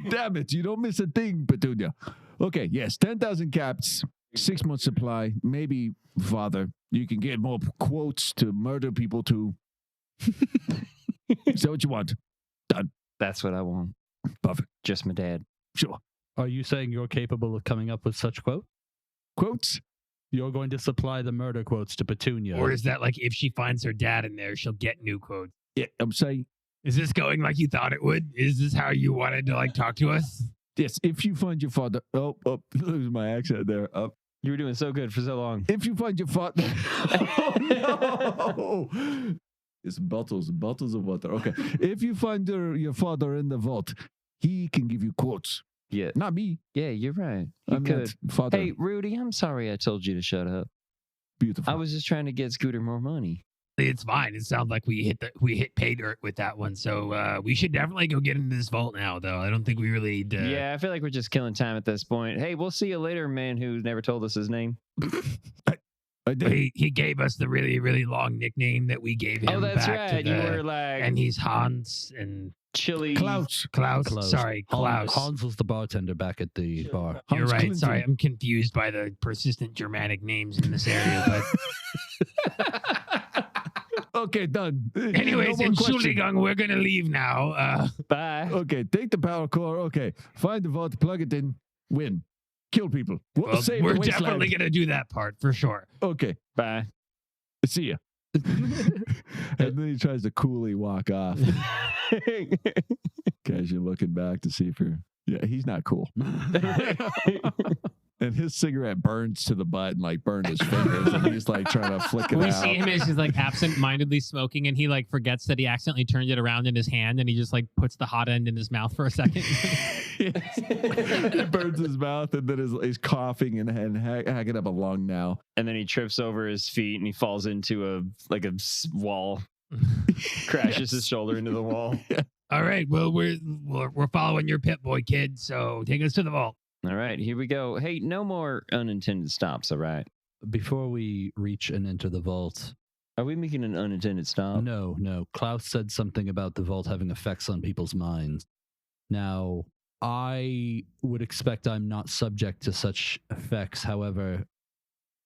Damn it. You don't miss a thing, Petunia. Okay, yes. 10,000 caps. 6-month supply. Maybe, father, you can get more quotes to murder people too. Is that what you want? Done. That's what I want. Perfect. Just my dad. Sure. Are you saying you're capable of coming up with such quote? Quotes? You're going to supply the murder quotes to Petunia. Or is that like if she finds her dad in there, she'll get new quotes? Yeah, I'm saying, Is this going like you thought it would? Is this how you wanted to like talk to us? yes, if you find your father. Oh, lose my accent there. You were doing so good for so long. If you find your father. Oh, no. It's bottles of water. Okay. If you find your father in the vault, he can give you quotes. Yeah. Not me. Yeah, you're right. I You meant could. father. Hey, Rudy, I'm sorry I told you to shut up. Beautiful. I was just trying to get Scooter more money. It's fine. It sounds like we hit pay dirt with that one. So we should definitely go get into this vault now, though. I don't think we really need to. Yeah, I feel like we're just killing time at this point. Hey, we'll see you later, man who never told us his name. I did. He gave us the really, really long nickname that we gave him. Oh, that's back to right. You the- were like, and he's Hans, and chili. Klaus. Klaus. Sorry, Klaus. Hans was the bartender back at the bar. You're Hans right. Clinton. Sorry, I'm confused by the persistent Germanic names in this area. But Okay, done. anyways, No more questions. Entschuldigung, we're gonna leave now. Bye. Okay, take the power core. Okay, find the vault, plug it in, win, kill people. Well, Save we're the wasteland. definitely gonna do that part for sure. Okay, Bye. see ya. And then he tries to coolly walk off. Guys, you're looking back to see if you're. Yeah, he's not cool. And his cigarette burns to the butt and like burned his fingers, and he's like trying to flick it We out. see him as he's like absent-mindedly smoking, and he like forgets that he accidentally turned it around in his hand, and he just like puts the hot end in his mouth for a second. It burns his mouth, and then he's coughing and hacking up a lung now. And then he trips over his feet and he falls into a wall. Crashes his shoulder into the wall. All right, well we're following your pit boy, kid. So take us to the vault. All right, here we go. Hey, no more unintended stops, all right? Before we reach and enter the vault, Are we making an unintended stop? no. Klaus said something about the vault having effects on people's minds. Now, I would expect I'm not subject to such effects. However,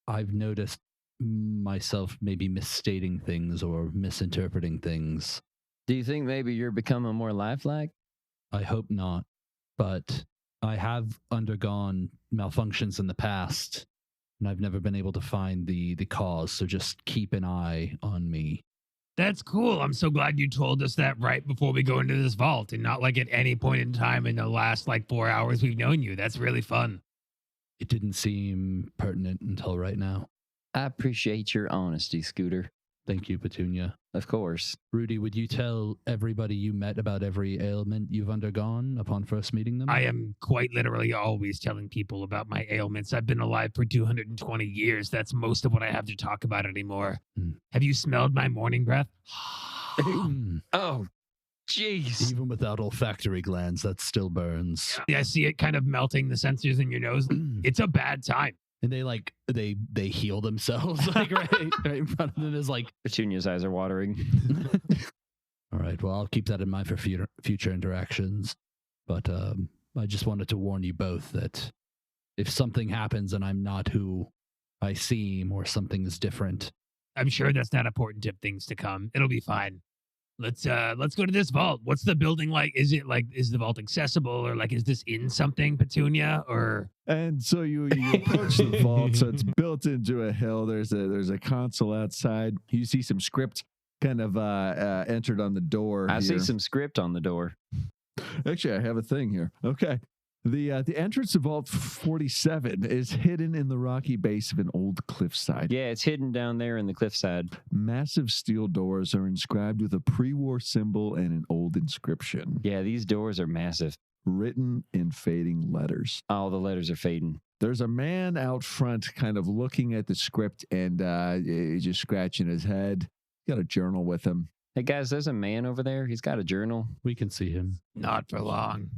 I've noticed myself maybe misstating things or misinterpreting things. Do you think maybe you're becoming more lifelike? I hope not, but I have undergone malfunctions in the past, and I've never been able to find the cause, so just keep an eye on me. That's cool. I'm so glad you told us that right before we go into this vault, and not like at any point in time in the last like 4 hours we've known you. That's really fun. It didn't seem pertinent until right now. I appreciate your honesty, Scooter. Thank you, Petunia. Of course. Rudy, would you tell everybody you met about every ailment you've undergone upon first meeting them? I am quite literally always telling people about my ailments. I've been alive for 220 years. That's most of what I have to talk about anymore. Have you smelled my morning breath? Oh, jeez. Even without olfactory glands, that still burns. Yeah, I see it kind of melting the sensors in your nose. It's a bad time. And they heal themselves like right in front of them is like. Petunia's eyes are watering. All right, well, I'll keep that in mind for future interactions. But I just wanted to warn you both that if something happens and I'm not who I seem or something is different. I'm sure that's not important if things to come. It'll be fine. Let's go to this vault. What's the building like? Is the vault accessible, or like is this in something, Petunia? Or And so you approach the vault. So it's built into a hill. There's a console outside. You see some script kind of entered on the door. I see here. some script on the door. Actually, I have a thing here. Okay. The entrance to Vault 47 is hidden in the rocky base of an old cliffside. Yeah, it's hidden down there in the cliffside. Massive steel doors are inscribed with a pre-war symbol and an old inscription, Yeah, these doors are massive. written in fading letters. All the letters are fading. There's a man out front kind of looking at the script and just scratching his head. He's got a journal with him. Hey, guys, there's a man over there. He's got a journal. We can see him. not for long.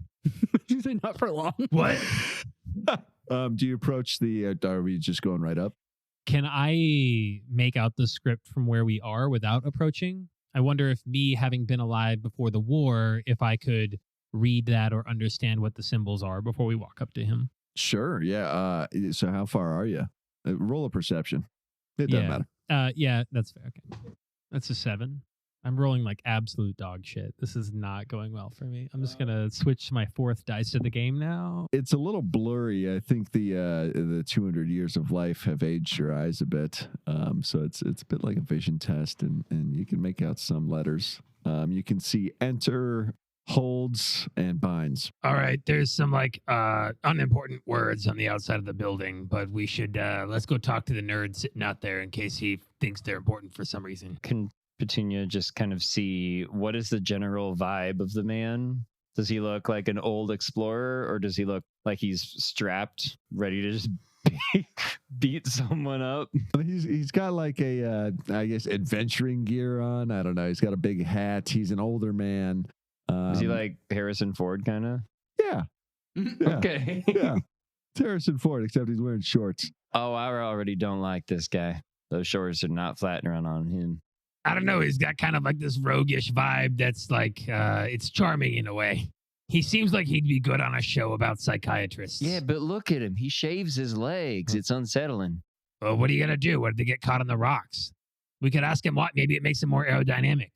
Did you say not for long? What? Do you approach the, are we just going right up? Can I make out the script from where we are without approaching? I wonder if me having been alive before the war, if I could read that or understand what the symbols are before we walk up to him. Sure, yeah. So how far are you? Roll a perception. It doesn't matter. Yeah, that's fair. Okay. That's a 7. I'm rolling like absolute dog shit. This is not going well for me. I'm just gonna switch my 4th dice of the game now. It's a little blurry. I think the 200 years of life have aged your eyes a bit. So it's a bit like a vision test, and you can make out some letters. You can see enter, holds, and binds. All right, there's some like unimportant words on the outside of the building, but we should let's go talk to the nerd sitting out there in case he thinks they're important for some reason. Can Petunia just kind of see what is the general vibe of the man? Does he look like an old explorer, or does he look like he's strapped, ready to just beat someone up? He's got like a I guess adventuring gear on. I don't know. He's got a big hat. He's an older man. Is he like Harrison Ford kind of? Yeah. Yeah. Okay. Yeah. It's Harrison Ford, except he's wearing shorts. Oh, I already don't like this guy. Those shorts are not flattering on him. I don't know. He's got kind of like this roguish vibe that's like, it's charming in a way. He seems like he'd be good on a show about psychiatrists. Yeah, but look at him. He shaves his legs. It's unsettling. Well, what are you going to do? What if they get caught on the rocks? We could ask him what. Maybe it makes him more aerodynamic.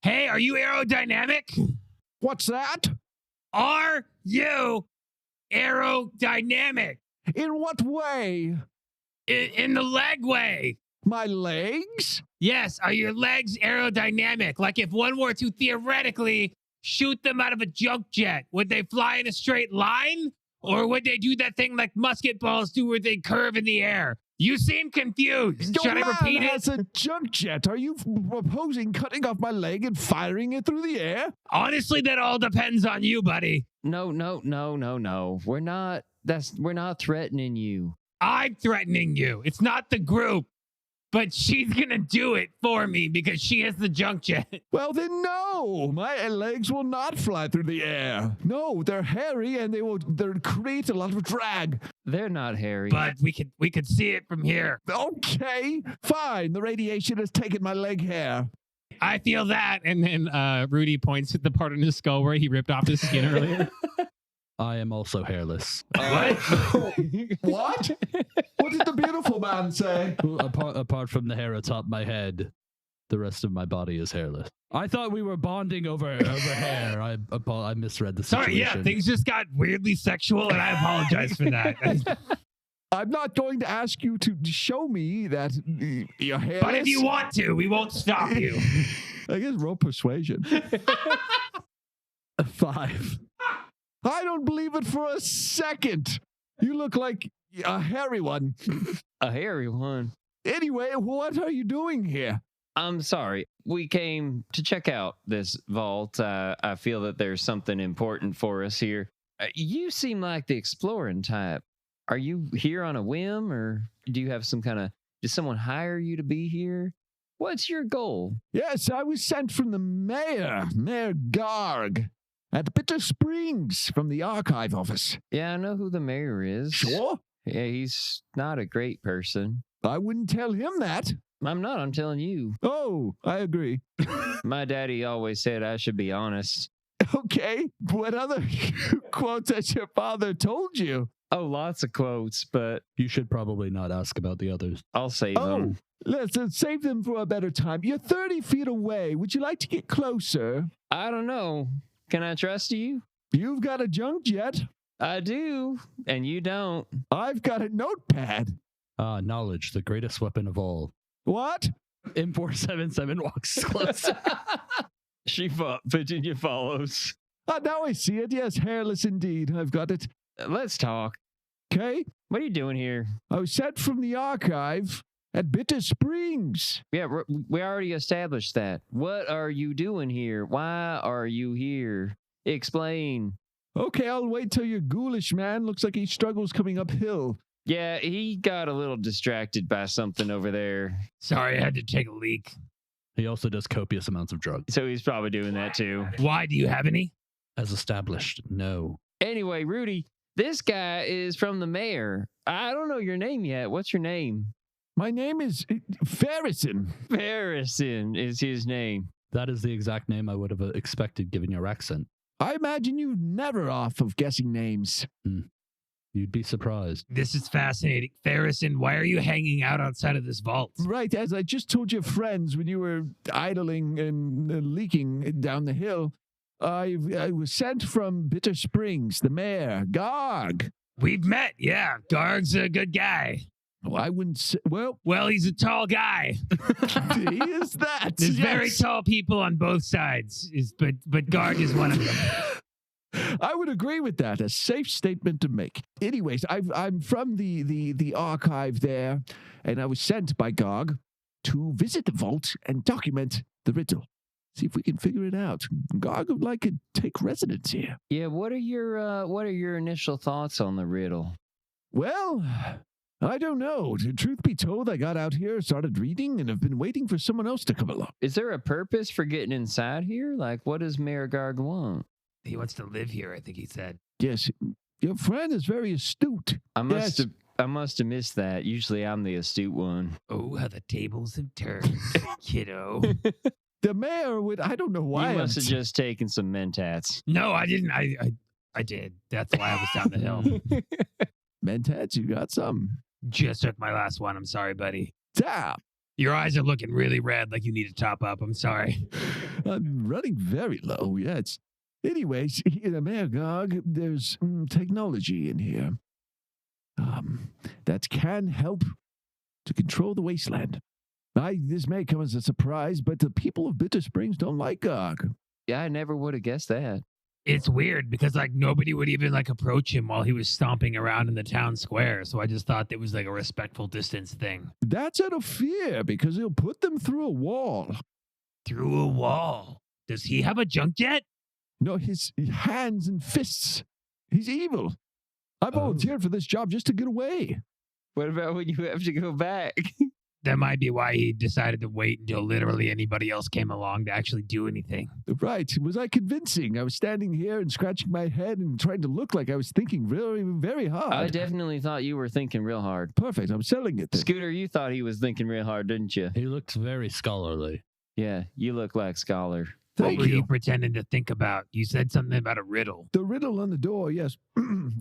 Hey, are you aerodynamic? What's that? Are you aerodynamic? In what way? In the leg way. My legs? Yes, are your legs aerodynamic? Like if one were to theoretically shoot them out of a junk jet, would they fly in a straight line? Or would they do that thing like musket balls do where they curve in the air? You seem confused. Your Should I repeat man it? has a junk jet. Are you proposing cutting off my leg and firing it through the air? Honestly, that all depends on you, buddy. No. We're not threatening you. I'm threatening you. It's not the group. But she's going to do it for me because she has the junk jet. Well, then no. My legs will not fly through the air. No, they're hairy and they'll create a lot of drag. They're not hairy. But we could see it from here. Okay, fine. The radiation has taken my leg hair. I feel that. And then Rudy points at the part in his skull where he ripped off his skin earlier. I am also hairless. What? What? What did the beautiful man say? Apart from the hair atop my head, the rest of my body is hairless. I thought we were bonding over hair. I misread the situation. Sorry, yeah, things just got weirdly sexual, and I apologize for that. I'm not going to ask you to show me that you're hairless. But if you want to, we won't stop you. I guess roll persuasion. 5. I don't believe it for a second. You look like a hairy one. A hairy one. Anyway, what are you doing here? I'm sorry. We came to check out this vault. I feel that there's something important for us here. You seem like the exploring type. Are you here on a whim, or do you have some kind of... Did someone hire you to be here? What's your goal? Yes, I was sent from the mayor, Mayor Garg, at Bitter Springs from the archive office. Yeah, I know who the mayor is. Sure. Yeah, he's not a great person. I wouldn't tell him that. I'm not, I'm telling you. Oh, I agree. My daddy always said I should be honest. Okay, what other quotes has your father told you? Oh, lots of quotes, but You should probably not ask about the others. I'll save Oh, them. let's save them for a better time. You're 30 feet away. Would you like to get closer? I don't know. Can I trust you? You've got a junk jet. I do, and you don't. I've got a notepad. Knowledge, the greatest weapon of all. What? M477 walks close. Petunia follows. Now I see it. Yes, hairless indeed. I've got it. Let's talk. Okay. What are you doing here? I was sent from the archive at Bitter Springs. Yeah, we already established that. What are you doing here? Why are you here? Explain. Okay, I'll wait till your ghoulish man looks like he struggles coming uphill. Yeah, he got a little distracted by something over there. Sorry, I had to take a leak. He also does copious amounts of drugs. So he's probably doing that too. Why? Do you have any? As established, no. Anyway, Rudy, this guy is from the mayor. I don't know your name yet. What's your name? My name is Ferrison. Harrison is his name. That is the exact name I would have expected given your accent. I imagine you're never off of guessing names. You'd be surprised. This is fascinating. Ferrison, why are you hanging out outside of this vault? Right, as I just told your friends when you were idling and leaking down the hill, I was sent from Bitter Springs, the mayor, Garg. We've met, yeah. Garg's a good guy. Oh, I wouldn't say, well, Well, he's a tall guy. he is that. There's yes. very tall people on both sides, but Garg is one of them. I would agree with that. A safe statement to make. Anyways, I'm from the archive there, and I was sent by Garg to visit the vault and document the riddle. See if we can figure it out. Garg would like to take residence here. Yeah, what are your initial thoughts on the riddle? Well, I don't know. Truth be told, I got out here, started reading, and have been waiting for someone else to come along. Is there a purpose for getting inside here? Like, what does Mayor Garg want? He wants to live here, I think he said. Yes, your friend is very astute. I must Yes. I must have missed that. Usually I'm the astute one. Oh, how the tables have turned, kiddo. The mayor would, I don't know why. You must have just taken some Mentats. No, I didn't. I did. That's why I was down the hill. Mentats, you got some. Just took my last one. I'm sorry, buddy. Tap. Your eyes are looking really red, like you need to top up. I'm sorry. I'm running very low, yes. Anyways, Mayor Gog, there's technology in here that can help to control the wasteland. This may come as a surprise, but the people of Bitter Springs don't like Gog. Yeah, I never would have guessed that. It's weird because like nobody would even like approach him while he was stomping around in the town square. So I just thought it was like a respectful distance thing. That's out of fear because he'll put them through a wall. Through a wall. Does he have a junk jet? No, his hands and fists. He's evil. I volunteered for this job just to get away. What about when you have to go back? That might be why he decided to wait until literally anybody else came along to actually do anything. Right. Was I convincing? I was standing here and scratching my head and trying to look like I was thinking very, very hard. I definitely thought you were thinking real hard. Perfect. I'm selling it then. Scooter, you thought he was thinking real hard, didn't you? He looks very scholarly. Yeah, you look like Scholar. Thank What were you. you pretending to think about? You said something about a riddle. The riddle on the door, yes.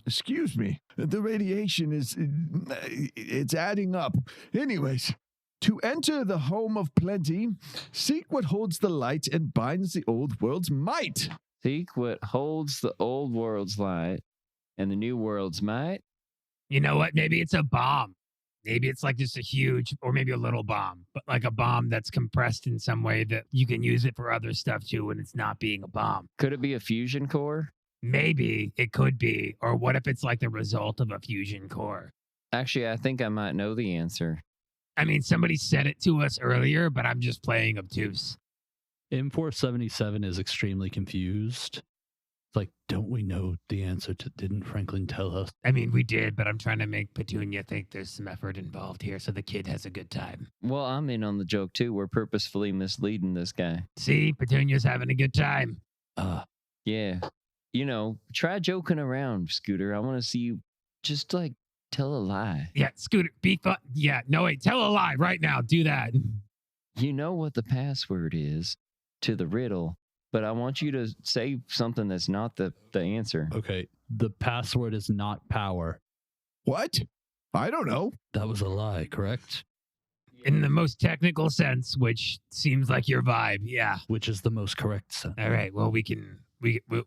Excuse me. The radiation it's adding up. Anyways, to enter the home of plenty, seek what holds the light and binds the old world's might. Seek what holds the old world's light and the new world's might. You know what? Maybe it's a bomb. Maybe it's like just a huge, or maybe a little bomb, but like a bomb that's compressed in some way that you can use it for other stuff too when it's not being a bomb. Could it be a fusion core? Maybe it could be. Or what if it's like the result of a fusion core? Actually, I think I might know the answer. I mean, somebody said it to us earlier, but I'm just playing obtuse. M477 is extremely confused. It's like, don't we know the answer to, didn't Franklin tell us? I mean, we did, but I'm trying to make Petunia think there's some effort involved here so the kid has a good time. Well, I'm in on the joke too. We're purposefully misleading this guy. See, Petunia's having a good time. Yeah. You know, try joking around, Scooter. I want to see you just like tell a lie. Yeah, Scooter, be fun. Yeah, no, wait, tell a lie right now. Do that. You know what the password is to the riddle, but I want you to say something that's not the answer. Okay, the password is not power. What? I don't know. That was a lie, correct? In the most technical sense, which seems like your vibe. Yeah. Which is the most correct sense. All right. Well,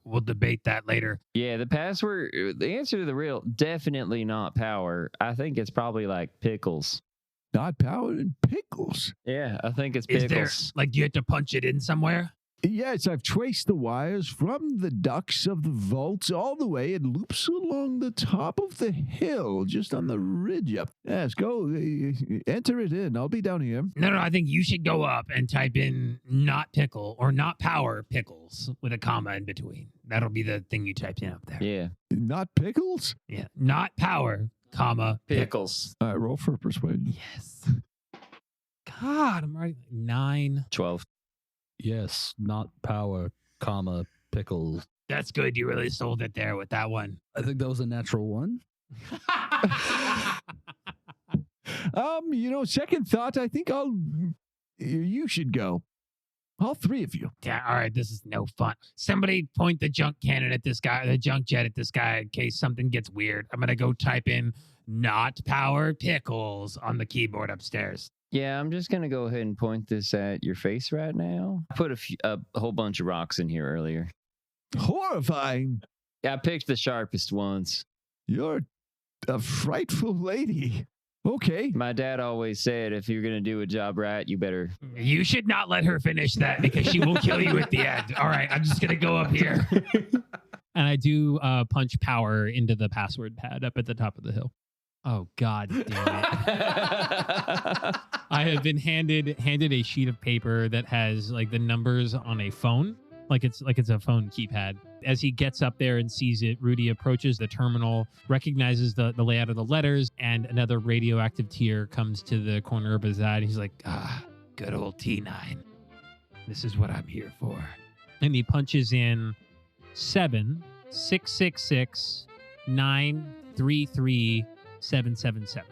we'll debate that later. Yeah, the password, the answer to the riddle, definitely not power. I think it's probably like pickles. Not power and pickles. Yeah, I think it's Is pickles. there, like, do you have to punch it in somewhere? Yes, I've traced the wires from the ducts of the vault all the way. It loops along the top of the hill, just on the ridge up. Yes, go, enter it in. I'll be down here. No, I think you should go up and type in not pickle or not power pickles with a comma in between. That'll be the thing you typed in up there. Yeah, Not pickles? Yeah. Not power, comma, pickles. All right, roll for persuasion. Yes. God, I'm already 9. 12. Yes, not power, comma, pickles. That's good. You really sold it there with that one. I think that was a natural one. Second thought, I think you should go. All three of you. Yeah, all right, this is no fun. Somebody point the junk cannon at this guy, the junk jet at this guy in case something gets weird. I'm going to go type in not power pickles on the keyboard upstairs. Yeah, I'm just going to go ahead and point this at your face right now. I put a whole bunch of rocks in here earlier. Horrifying. Yeah, I picked the sharpest ones. You're a frightful lady. Okay. My dad always said if you're going to do a job right, you better. You should not let her finish that because she will kill you at the end. All right, I'm just going to go up here. And I do punch power into the password pad up at the top of the hill. Oh, God damn it. I have been handed a sheet of paper that has like the numbers on a phone, like it's a phone keypad. As he gets up there and sees it, Rudy approaches the terminal, recognizes the layout of the letters, and another radioactive tear comes to the corner of his eye. And he's like, good old T9. This is what I'm here for. And he punches in 7 6 6 6 9 3 3 777.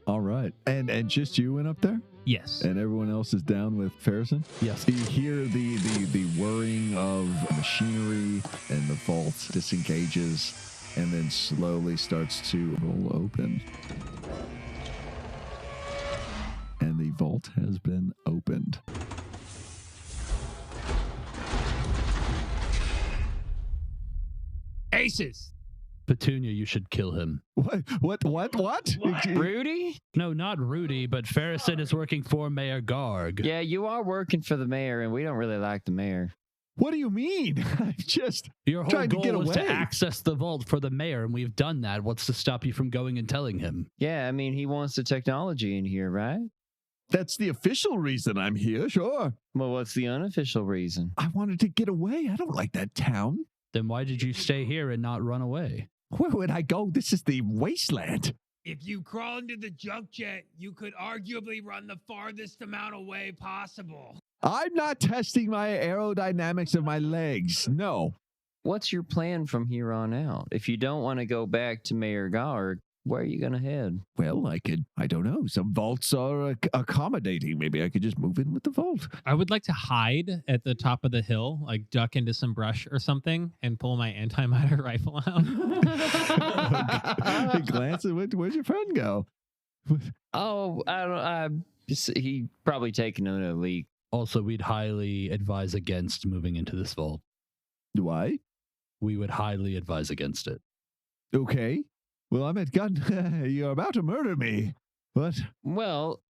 All right. And just you went up there? Yes. And everyone else is down with Farrison? Yes. You hear the whirring of machinery, and the vault disengages and then slowly starts to roll open. And the vault has been opened. Aces! Petunia, you should kill him. What? Rudy? No, not Rudy, but Farrison is working for Mayor Garg. Yeah, you are working for the mayor, and we don't really like the mayor. What do you mean? I'm just Your whole trying to goal get was to away. access the vault for the mayor, and we've done that. What's to stop you from going and telling him? Yeah, I mean, he wants the technology in here, right? That's the official reason I'm here, sure. Well, what's the unofficial reason? I wanted to get away. I don't like that town. Then why did you stay here and not run away? Where would I go? This is the wasteland. If you crawl into the junk jet, you could arguably run the farthest amount away possible. I'm not testing my aerodynamics of my legs. No. What's your plan from here on out? If you don't want to go back to Mayor Garg, where are you going to head? Well, I don't know. Some vaults are accommodating. Maybe I could just move in with the vault. I would like to hide at the top of the hill, like duck into some brush or something, and pull my antimatter rifle out. He glances. Where'd your friend go? Oh, he probably taken a leak. Also, we'd highly advise against moving into this vault. Why? We would highly advise against it. Okay. Well, I'm at gun. You're about to murder me. What? Well,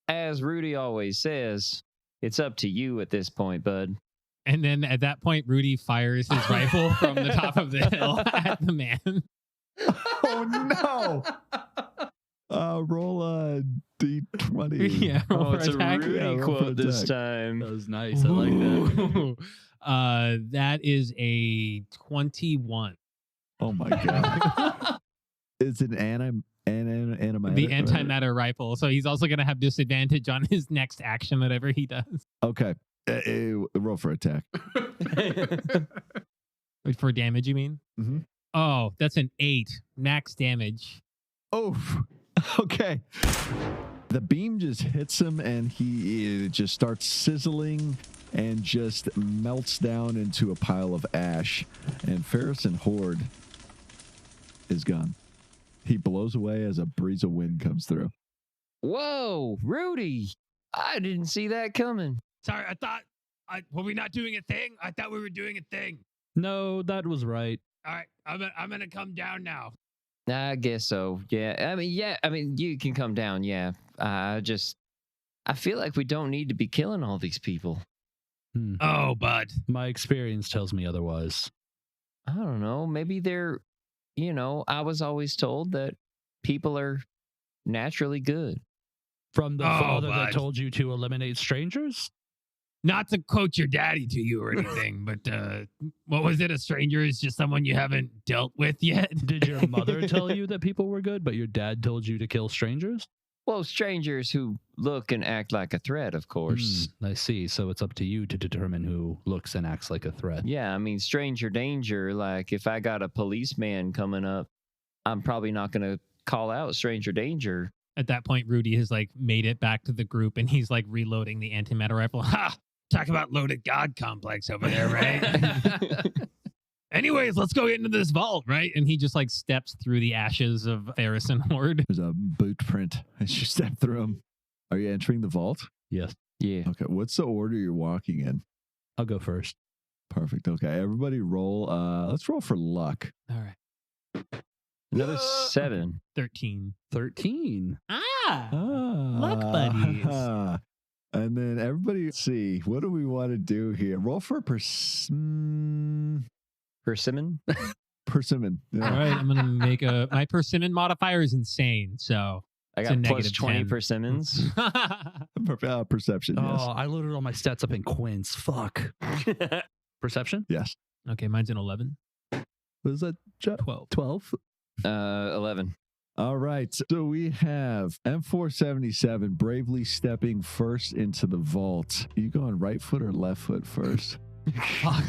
as Rudy always says, it's up to you at this point, bud. And then at that point, Rudy fires his rifle from the top of the hill at the man. Oh, no. Roll a D20. Yeah, roll Oh, for it's a attack. Rudy Yeah, roll for quote this attack. time. That was nice. I like that. Ooh. That is a 21. Oh, my God. It's an antimatter. The antimatter rifle. So he's also going to have disadvantage on his next action, whatever he does. Okay. Roll for attack. Wait, for damage, you mean? Mhm. Oh, that's an 8. Max damage. Oh, okay. The beam just hits him, and he just starts sizzling and just melts down into a pile of ash. And Farrison Horde is gone. He blows away as a breeze of wind comes through. Whoa, Rudy! I didn't see that coming. Sorry, I thought, were we not doing a thing? I thought we were doing a thing. No, that was right. All right, I'm going to come down now. I guess so. Yeah. I mean, you can come down. Yeah. I feel like we don't need to be killing all these people. Oh, bud. My experience tells me otherwise. I don't know. Maybe they're, I was always told that people are naturally good. From the Oh, father that bud. told you to eliminate strangers? Not to quote your daddy to you or anything, but what was it? A stranger is just someone you haven't dealt with yet? Did your mother tell you that people were good, but your dad told you to kill strangers? Well, strangers who look and act like a threat, of course. I see. So it's up to you to determine who looks and acts like a threat. Yeah, I mean, stranger danger. Like, if I got a policeman coming up, I'm probably not going to call out stranger danger. At that point, Rudy has made it back to the group, and he's reloading the antimatter rifle. Ha! Talk about loaded god complex over there, right? Anyways, let's go into this vault, right? And he just steps through the ashes of Farrison Horde. There's a boot print as you step through them. Are you entering the vault? Yes. Yeah. Okay. What's the order you're walking in? I'll go first. Perfect. Okay. Everybody roll. Let's roll for luck. All right. Another 7. 13. 13. Luck buddies. And then everybody, let's see, what do we want to do here? Roll for persimmon. Persimmon? Persimmon. All Yeah. right, I'm going to make my persimmon modifier is insane, so I it's a got plus negative 20 10. persimmons. Perception, yes. Oh, I loaded all my stats up in quints. Fuck. Perception? Yes. Okay, mine's an 11. What is that? 12. 12? 11. All right. So we have M477 bravely stepping first into the vault. You going right foot or left foot first? Fuck.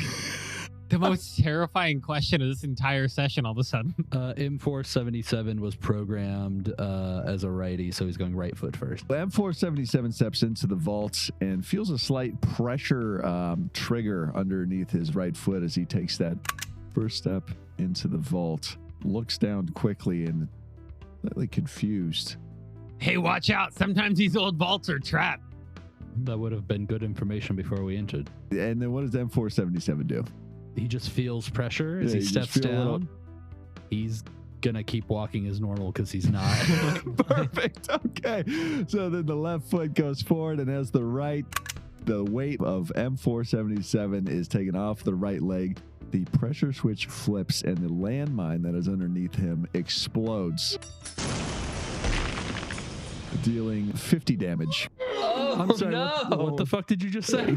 The most terrifying question of this entire session all of a sudden. M477 was programmed as a righty, so he's going right foot first. M477 steps into the vault and feels a slight pressure trigger underneath his right foot as he takes that first step into the vault. Looks down quickly and slightly confused. Hey, watch out. Sometimes these old vaults are trapped. That would have been good information before we entered. And then what does M477 do? He just feels pressure as he steps down. He's gonna keep walking as normal because he's not. Perfect. Okay. So then the left foot goes forward, and as the weight of M477 is taken off the right leg, the pressure switch flips and the landmine that is underneath him explodes, dealing 50 damage. I'm sorry, what the fuck did you just say?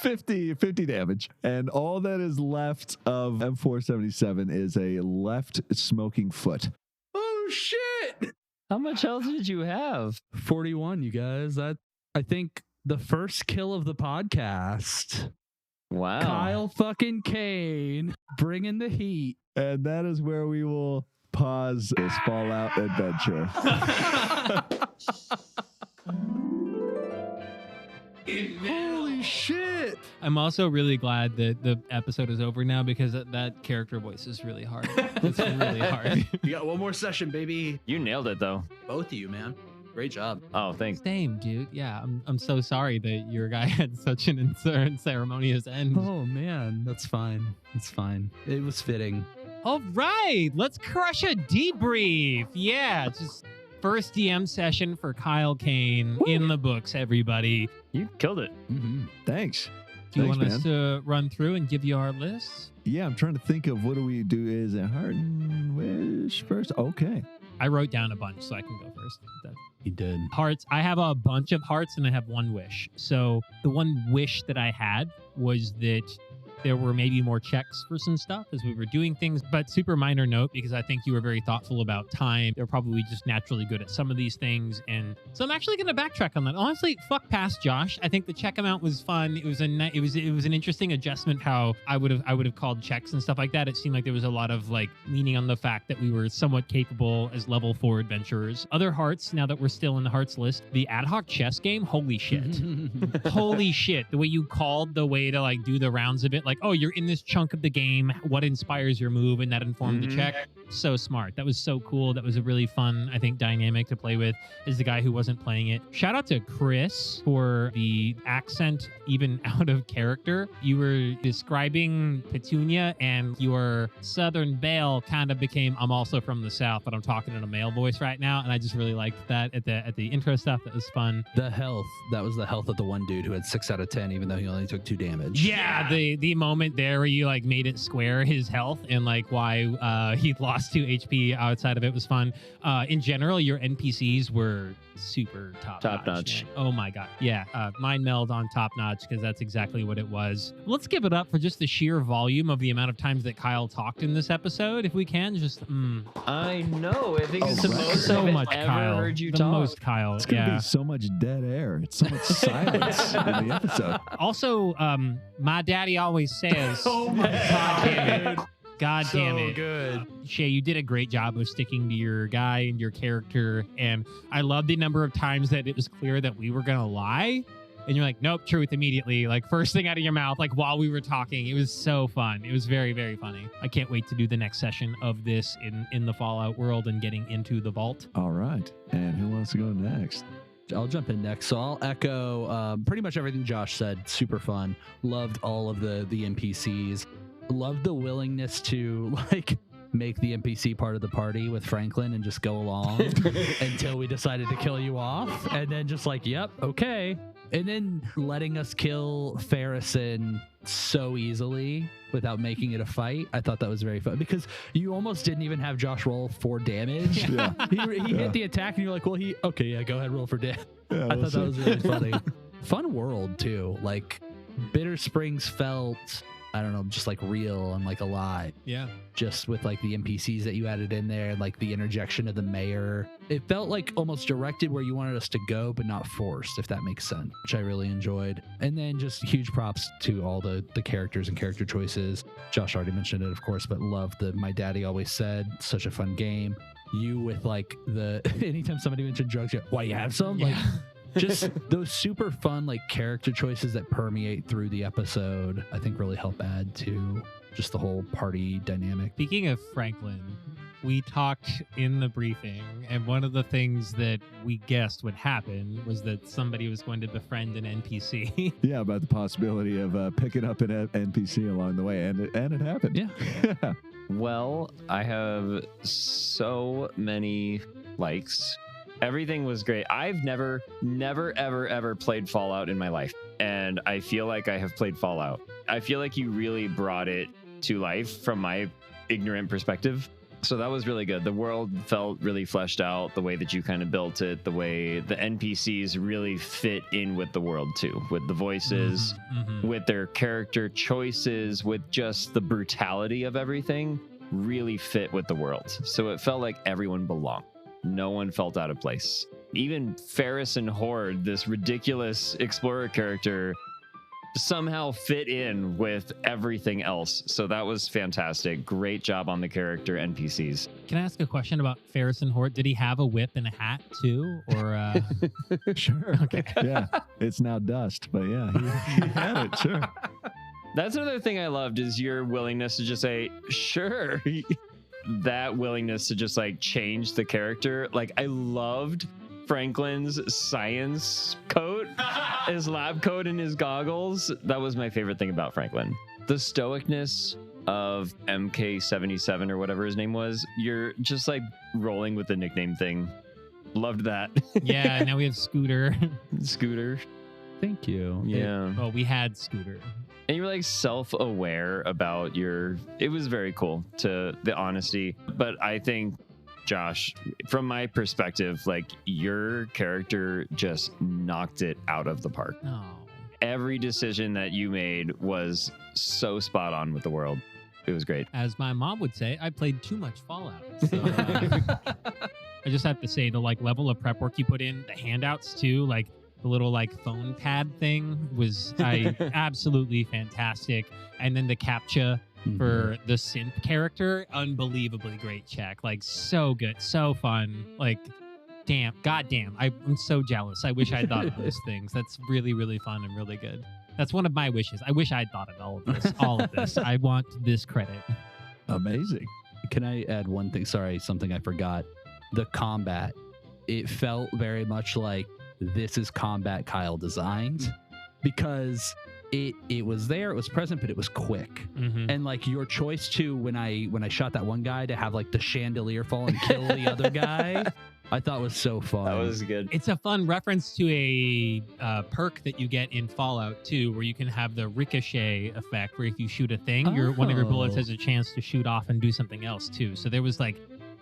50 damage. And all that is left of M477 is a left smoking foot. Oh, shit. How much health did you have? 41, you guys. I think the first kill of the podcast. Wow. Kyle fucking Kane bringing the heat. And that is where we will pause this Fallout adventure. Holy shit. I'm also really glad that the episode is over now because that character voice is really hard. It's really hard. You got one more session, baby. You nailed it, though. Both of you, man. Great job. Oh, thanks. Same, dude. Yeah, I'm so sorry that your guy had such an unceremonious end. Oh, man. That's fine. It's fine. It was fitting. All right, let's crush a debrief. Yeah, just first DM session for Kyle Kane. Woo. In the books, everybody. You killed it. Mm-hmm. Thanks. Do you Thanks, want us to run through and give you our lists? Yeah, I'm trying to think of what do we do. Is it heart and wish first? Okay. I wrote down a bunch, so I can go first. He did. Hearts. I have a bunch of hearts and I have one wish. So the one wish that I had was that there were maybe more checks for some stuff as we were doing things, but super minor note because I think you were very thoughtful about time. They're probably just naturally good at some of these things. And so I'm actually going to backtrack on that. Honestly, fuck past Josh. I think the check amount was fun. It was an interesting adjustment how I would have called checks and stuff like that. It seemed like there was a lot of like leaning on the fact that we were somewhat capable as level 4 adventurers. Other hearts, now that we're still in the hearts list, the ad hoc chess game, holy shit. Holy shit. The way you called the way to like do the rounds of it, like, oh, you're in this chunk of the game. What inspires your move? And that informed the check. So smart. That was so cool. That was a really fun, I think, dynamic to play with as the guy who wasn't playing it. Shout out to Chris for the accent, even out of character. You were describing Petunia and your Southern Belle kind of became, I'm also from the South, but I'm talking in a male voice right now. And I just really liked that at the intro stuff. That was fun. The health. That was the health of the one dude who had 6 out of 10, even though he only took 2 damage. Yeah. The moment there where you like made it square his health and like why he lost 2 HP outside of it was fun. In general, your NPCs were super top notch. Oh my god. Yeah. Mind meld on top notch because that's exactly what it was. Let's give it up for just the sheer volume of the amount of times that Kyle talked in this episode. If we can just I know. I think it's the most so I've much ever Kyle. heard you the talk. most Kyle. It's gonna be so much dead air. It's so much silence in the episode. Also, my daddy always says, oh my god damn it. God damn it. Good. Shea, you did a great job of sticking to your guy and your character. And I love the number of times that it was clear that we were going to lie. And you're like, nope, truth immediately. Like first thing out of your mouth, like while we were talking. It was so fun. It was very, very funny. I can't wait to do the next session of this in the Fallout world and getting into the vault. All right. And who wants to go next? I'll jump in next. So I'll echo pretty much everything Josh said. Super fun. Loved all of the NPCs. Loved the willingness to like make the NPC part of the party with Franklin and just go along until we decided to kill you off. And then just like, yep, okay. And then letting us kill Farrison so easily without making it a fight. I thought that was very fun because you almost didn't even have Josh roll for damage. Yeah. He hit the attack and you're like, well, go ahead, roll for damage. Yeah, I thought that was really funny. Fun world too. Like Bitter Springs felt I don't know, just like real and like alive. Yeah. Just with like the NPCs that you added in there and like the interjection of the mayor. It felt like almost directed where you wanted us to go, but not forced, if that makes sense, which I really enjoyed. And then just huge props to all the characters and character choices. Josh already mentioned it, of course, but love the My Daddy Always Said, such a fun game. You with like the, anytime somebody mentioned drugs, you're, why you have some? Yeah. Like, just those super fun like character choices that permeate through the episode, I think really help add to just the whole party dynamic. Speaking of Franklin, we talked in the briefing, and one of the things that we guessed would happen was that somebody was going to befriend an NPC. Yeah, about the possibility of picking up an NPC along the way, and it happened. Yeah. Well, I have so many likes. Everything was great. I've never, ever played Fallout in my life. And I feel like I have played Fallout. I feel like you really brought it to life from my ignorant perspective. So that was really good. The world felt really fleshed out, the way that you kind of built it, the way the NPCs really fit in with the world too, with the voices, with their character choices, with just the brutality of everything, really fit with the world. So it felt like everyone belonged. No one felt out of place. Even Ferris and Horde, this ridiculous explorer character, somehow fit in with everything else. So that was fantastic. Great job on the character NPCs. Can I ask a question about Ferris and Hort? Did he have a whip and a hat too? Or Sure. Okay. Yeah. It's now dust, but yeah, he had it. Sure. That's another thing I loved is your willingness to just say, sure. That willingness to just like change the character. Like I loved Franklin's science coat, his lab coat and his goggles. That was my favorite thing about Franklin. The stoicness of MK77 or whatever his name was. You're just like rolling with the nickname thing. Loved that. Yeah, now we have Scooter. Scooter. Thank you. Yeah. Well, we had Scooter. And you were like self-aware about it was very cool to the honesty. But I think, Josh, from my perspective, like your character just knocked it out of the park. Oh. Every decision that you made was so spot on with the world. It was great. As my mom would say, I played too much Fallout. So, I just have to say the like level of prep work you put in, the handouts too, like the little like phone pad thing was absolutely fantastic. And then the CAPTCHA for the synth character, unbelievably great check. Like so good, so fun. Like goddamn, I'm so jealous. I wish I'd thought of those things. That's really, really fun and really good. That's one of my wishes. I wish I'd thought of all of this. I want this credit. Amazing. Can I add one thing? Sorry, something I forgot. The combat. It felt very much like this is combat Kyle designed because it was there, it was present, but it was quick. And like your choice too, when I shot that one guy to have like the chandelier fall and kill the other guy, I thought was so fun. That was good. It's a fun reference to a perk that you get in Fallout 2 where you can have the ricochet effect where if you shoot a thing, one of your bullets has a chance to shoot off and do something else too. So there was like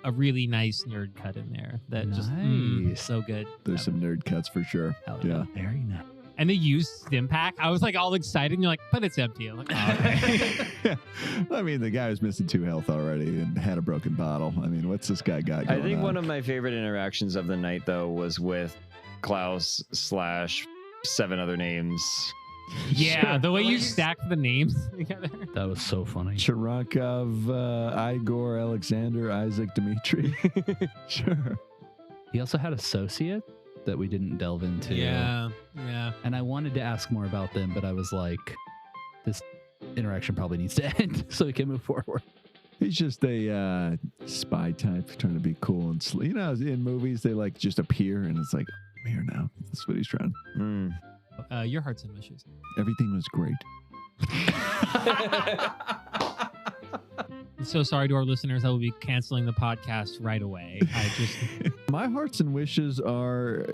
a really nice nerd cut in there that just so good. There's some nerd cuts for sure. Yeah. Very nice. And they used stim pack. I was like all excited and you're like, but it's empty. I'm like, oh, okay. I mean, the guy was missing 2 health already and had a broken bottle. I mean, what's this guy got going on? I think one of my favorite interactions of the night, though, was with Klaus / 7 other names. Yeah, sure. The way you stacked the names together. That was so funny. Chirankov, Igor, Alexander, Isaac, Dmitri. Sure. He also had associate that we didn't delve into. Yeah. And I wanted to ask more about them, but I was like, this interaction probably needs to end so we can move forward. He's just a spy type trying to be cool and you know, in movies they like just appear and it's like, I'm here now. That's what he's trying. Your hearts and wishes. Everything was great. I'm so sorry to our listeners. I will be canceling the podcast right away. My hearts and wishes are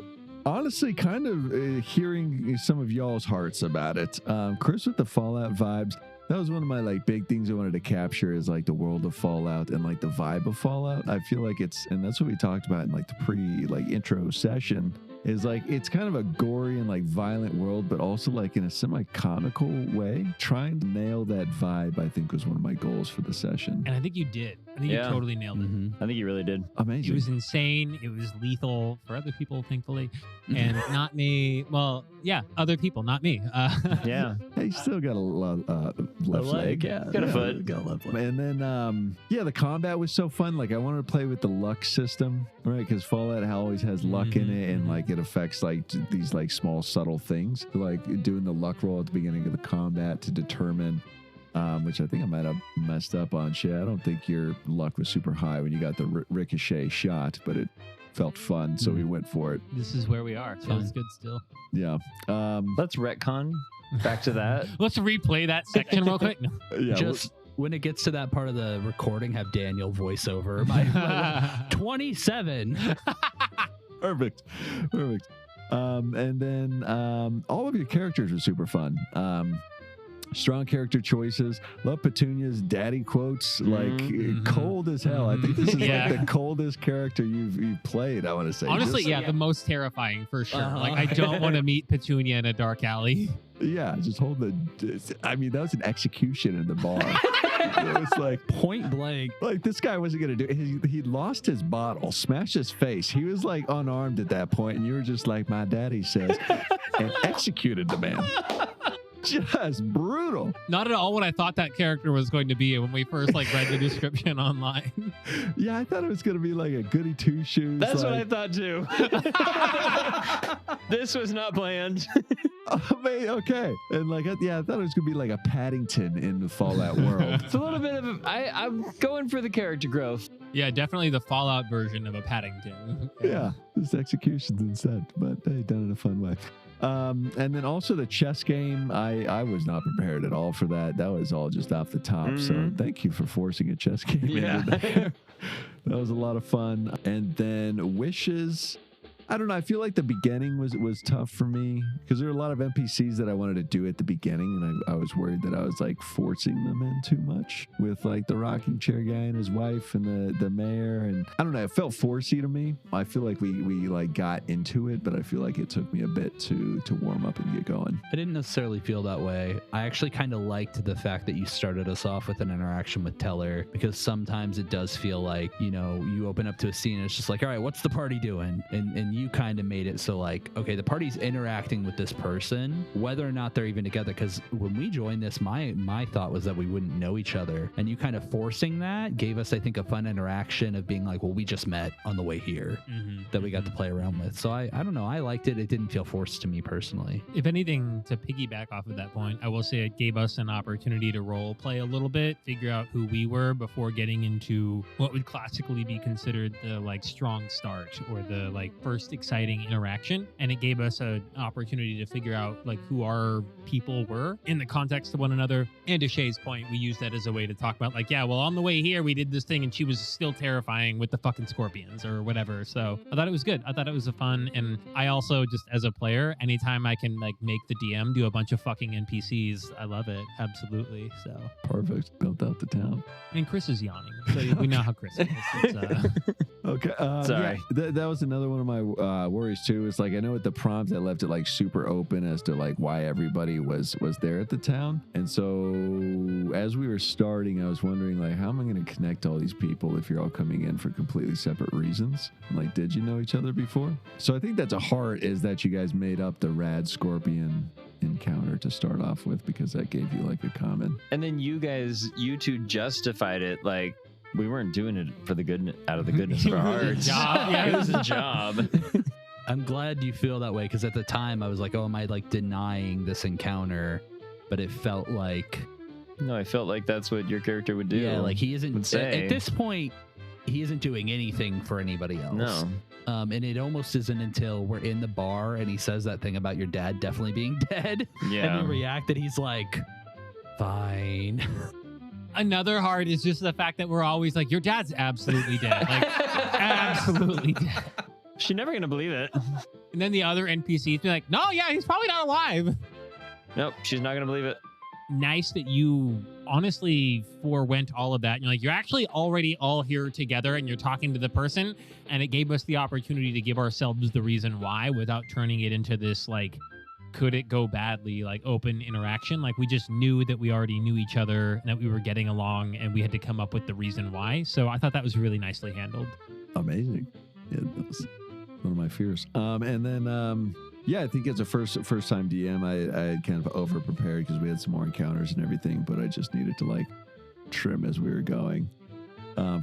honestly kind of hearing some of y'all's hearts about it. Chris with the Fallout vibes. That was one of my like big things I wanted to capture is like the world of Fallout and like the vibe of Fallout. I feel like and that's what we talked about in like the intro session. is like it's kind of a gory and like violent world, but also like in a semi-comical way. Trying to nail that vibe, I think, was one of my goals for the session. And I think you did. I think you totally nailed it. I think you really did. Amazing. It was insane. It was lethal for other people, thankfully, and not me. Well, yeah, other people, not me. Yeah. Hey, you still got a left leg. Yeah, Got a foot. Got a left leg. And then, the combat was so fun. Like, I wanted to play with the luck system, right? Because Fallout always has luck in it, and like it affects like these like small subtle things. Like doing the luck roll at the beginning of the combat to determine, which I think I might have messed up on. Shea, I don't think your luck was super high when you got the ricochet shot, but it felt fun, so we went for it. This is where we are. Feels good still. Yeah. Let's retcon back to that. Let's replay that section real quick. No. Yeah. Just when it gets to that part of the recording, have Daniel voiceover. My 27. Perfect. And then all of your characters were super fun. Strong character choices. Love Petunia's daddy quotes. Like cold as hell. I think this is like the coldest character you've played. I want to say. Honestly, Just, the most terrifying for sure. Like I don't want to meet Petunia in a dark alley. Yeah, just hold the. I mean, that was an execution in the bar. It was like point blank. Like this guy wasn't gonna do it. He lost his bottle, smashed his face. He was like unarmed at that point, and you were just like, my daddy says, and executed the man. Just brutal. Not at all what I thought that character was going to be when we first like read the description online. Yeah, I thought it was going to be like a goody two shoes. That's like, what I thought too. This was not planned. Okay. And like, I thought it was going to be like a Paddington in the Fallout world. It's a little bit of I'm going for the character growth. Yeah, definitely the Fallout version of a Paddington. Yeah, just executions instead, but they done it in a fun way. And then also the chess game, I was not prepared at all for that. That was all just off the top. So thank you for forcing a chess game into there. That was a lot of fun. And then wishes. I don't know. I feel like the beginning was tough for me because there were a lot of NPCs that I wanted to do at the beginning, and I was worried that I was like forcing them in too much with like the rocking chair guy and his wife and the mayor, and I don't know. It felt forcey to me. I feel like we like got into it, but I feel like it took me a bit to warm up and get going. I didn't necessarily feel that way. I actually kind of liked the fact that you started us off with an interaction with Teller, because sometimes it does feel like, you open up to a scene and it's just like, all right, what's the party doing? And you kind of made it so like, okay, the party's interacting with this person, whether or not they're even together. Because when we joined this, my thought was that we wouldn't know each other, and you kind of forcing that gave us, I think, a fun interaction of being like, well, we just met on the way here that we got to play around with. So I don't know, I liked it. It didn't feel forced to me personally. If anything, to piggyback off of that point, I will say it gave us an opportunity to role play a little bit, figure out who we were before getting into what would classically be considered the like strong start or the like first exciting interaction. And it gave us an opportunity to figure out like who our people were in the context of one another. And to Shea's point, we used that as a way to talk about like, yeah, well, on the way here, we did this thing and she was still terrifying with the fucking scorpions or whatever. So I thought it was good. I thought it was a fun. And I also just as a player, anytime I can like make the DM do a bunch of fucking NPCs, I love it. Absolutely. So Perfect. Built out the town. I mean, Chris is yawning. So we know how Chris is. It's, Okay. Sorry. Yeah, that was another one of my worries too. It's like I know with the prompt I left it like super open as to like why everybody was there at the town. And so as we were starting, I was wondering like how am I going to connect all these people if you're all coming in for completely separate reasons? Like, did you know each other before? So I think that's a heart is that you guys made up the rad scorpion encounter to start off with because that gave you like a common. And then you two justified it like we weren't doing it for the goodness out of the goodness of our hearts. It was a job. I'm glad you feel that way, because at the time I was like, oh, am I like denying this encounter? But it felt like... No, I felt like that's what your character would do. Yeah, like he isn't... say. At this point, he isn't doing anything for anybody else. No. And it almost isn't until we're in the bar and he says that thing about your dad definitely being dead. Yeah. And you react that he's like, fine. another heart is just the fact that we're always like, your dad's absolutely dead. Like, absolutely dead. She's never going to believe it. And then the other NPCs be like, no, yeah, he's probably not alive. Nope, she's not going to believe it. nice that you honestly forewent all of that. You're actually already all here together and you're talking to the person, and it gave us the opportunity to give ourselves the reason why without turning it into this could it go badly open interaction. We just knew that we already knew each other and that we were getting along, and we had to come up with the reason why. So I thought that was really nicely handled. Amazing. Yeah, that was one of my fears. And then I think as a first time DM, I had kind of over prepared because we had some more encounters and everything, but I just needed to trim as we were going.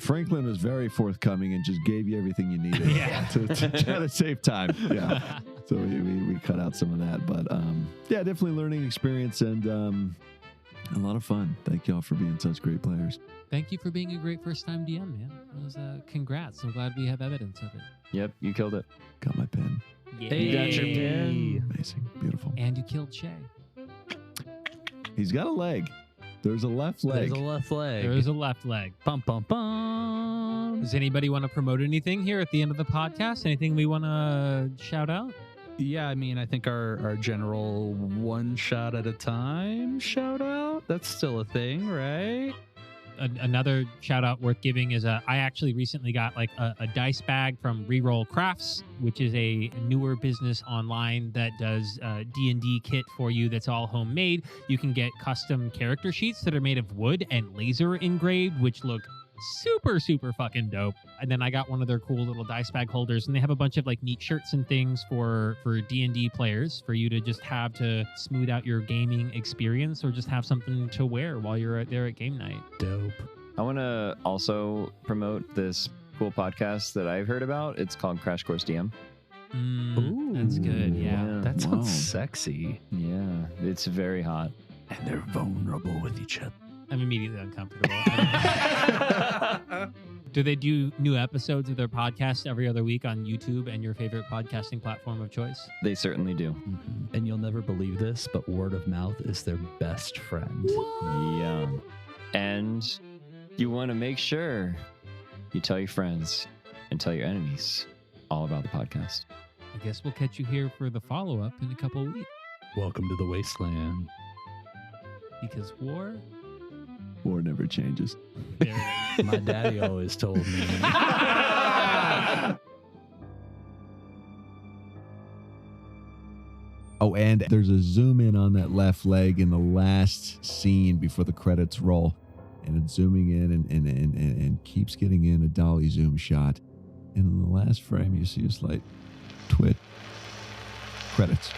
Franklin was very forthcoming and just gave you everything you needed to try to save time. Yeah. So we cut out some of that, but definitely learning experience and a lot of fun. Thank y'all for being such great players. Thank you for being a great first time DM, man. It was congrats. I'm glad we have evidence of it. Yep, you killed it. Got my pen. Yeah. You got your pen. Amazing. Beautiful. And you killed Shea. He's got a leg. There's a left leg. There's a left leg. There is a left leg. Bum, bum, bum. Does anybody want to promote anything here at the end of the podcast? Anything we want to shout out? Yeah, I mean, I think our general one shot at a time shout out, that's still a thing, right? Another shout out worth giving is I actually recently got a dice bag from Reroll Crafts, which is a newer business online that does D&D kit for you that's all homemade. You can get custom character sheets that are made of wood and laser engraved, which look super, super fucking dope. And then I got one of their cool little dice bag holders, and they have a bunch of neat shirts and things for D&D players for you to just have to smooth out your gaming experience, or just have something to wear while you're there at game night. Dope. I want to also promote this cool podcast that I've heard about. It's called Crash Course DM. Ooh, that's good. Yeah. That sounds Wow. sexy. Yeah, it's very hot. And they're vulnerable with each other. I'm immediately uncomfortable. Do they do new episodes of their podcast every other week on YouTube and your favorite podcasting platform of choice? They certainly do. Mm-hmm. And you'll never believe this, but word of mouth is their best friend. Yeah. And you want to make sure you tell your friends and tell your enemies all about the podcast. I guess we'll catch you here for the follow-up in a couple of weeks, Welcome to the wasteland. because war never changes. there it is. My daddy always told me. Oh, and there's a zoom in on that left leg in the last scene before the credits roll. And it's zooming in and keeps getting in a dolly zoom shot. And in the last frame, you see a slight twit. Credits.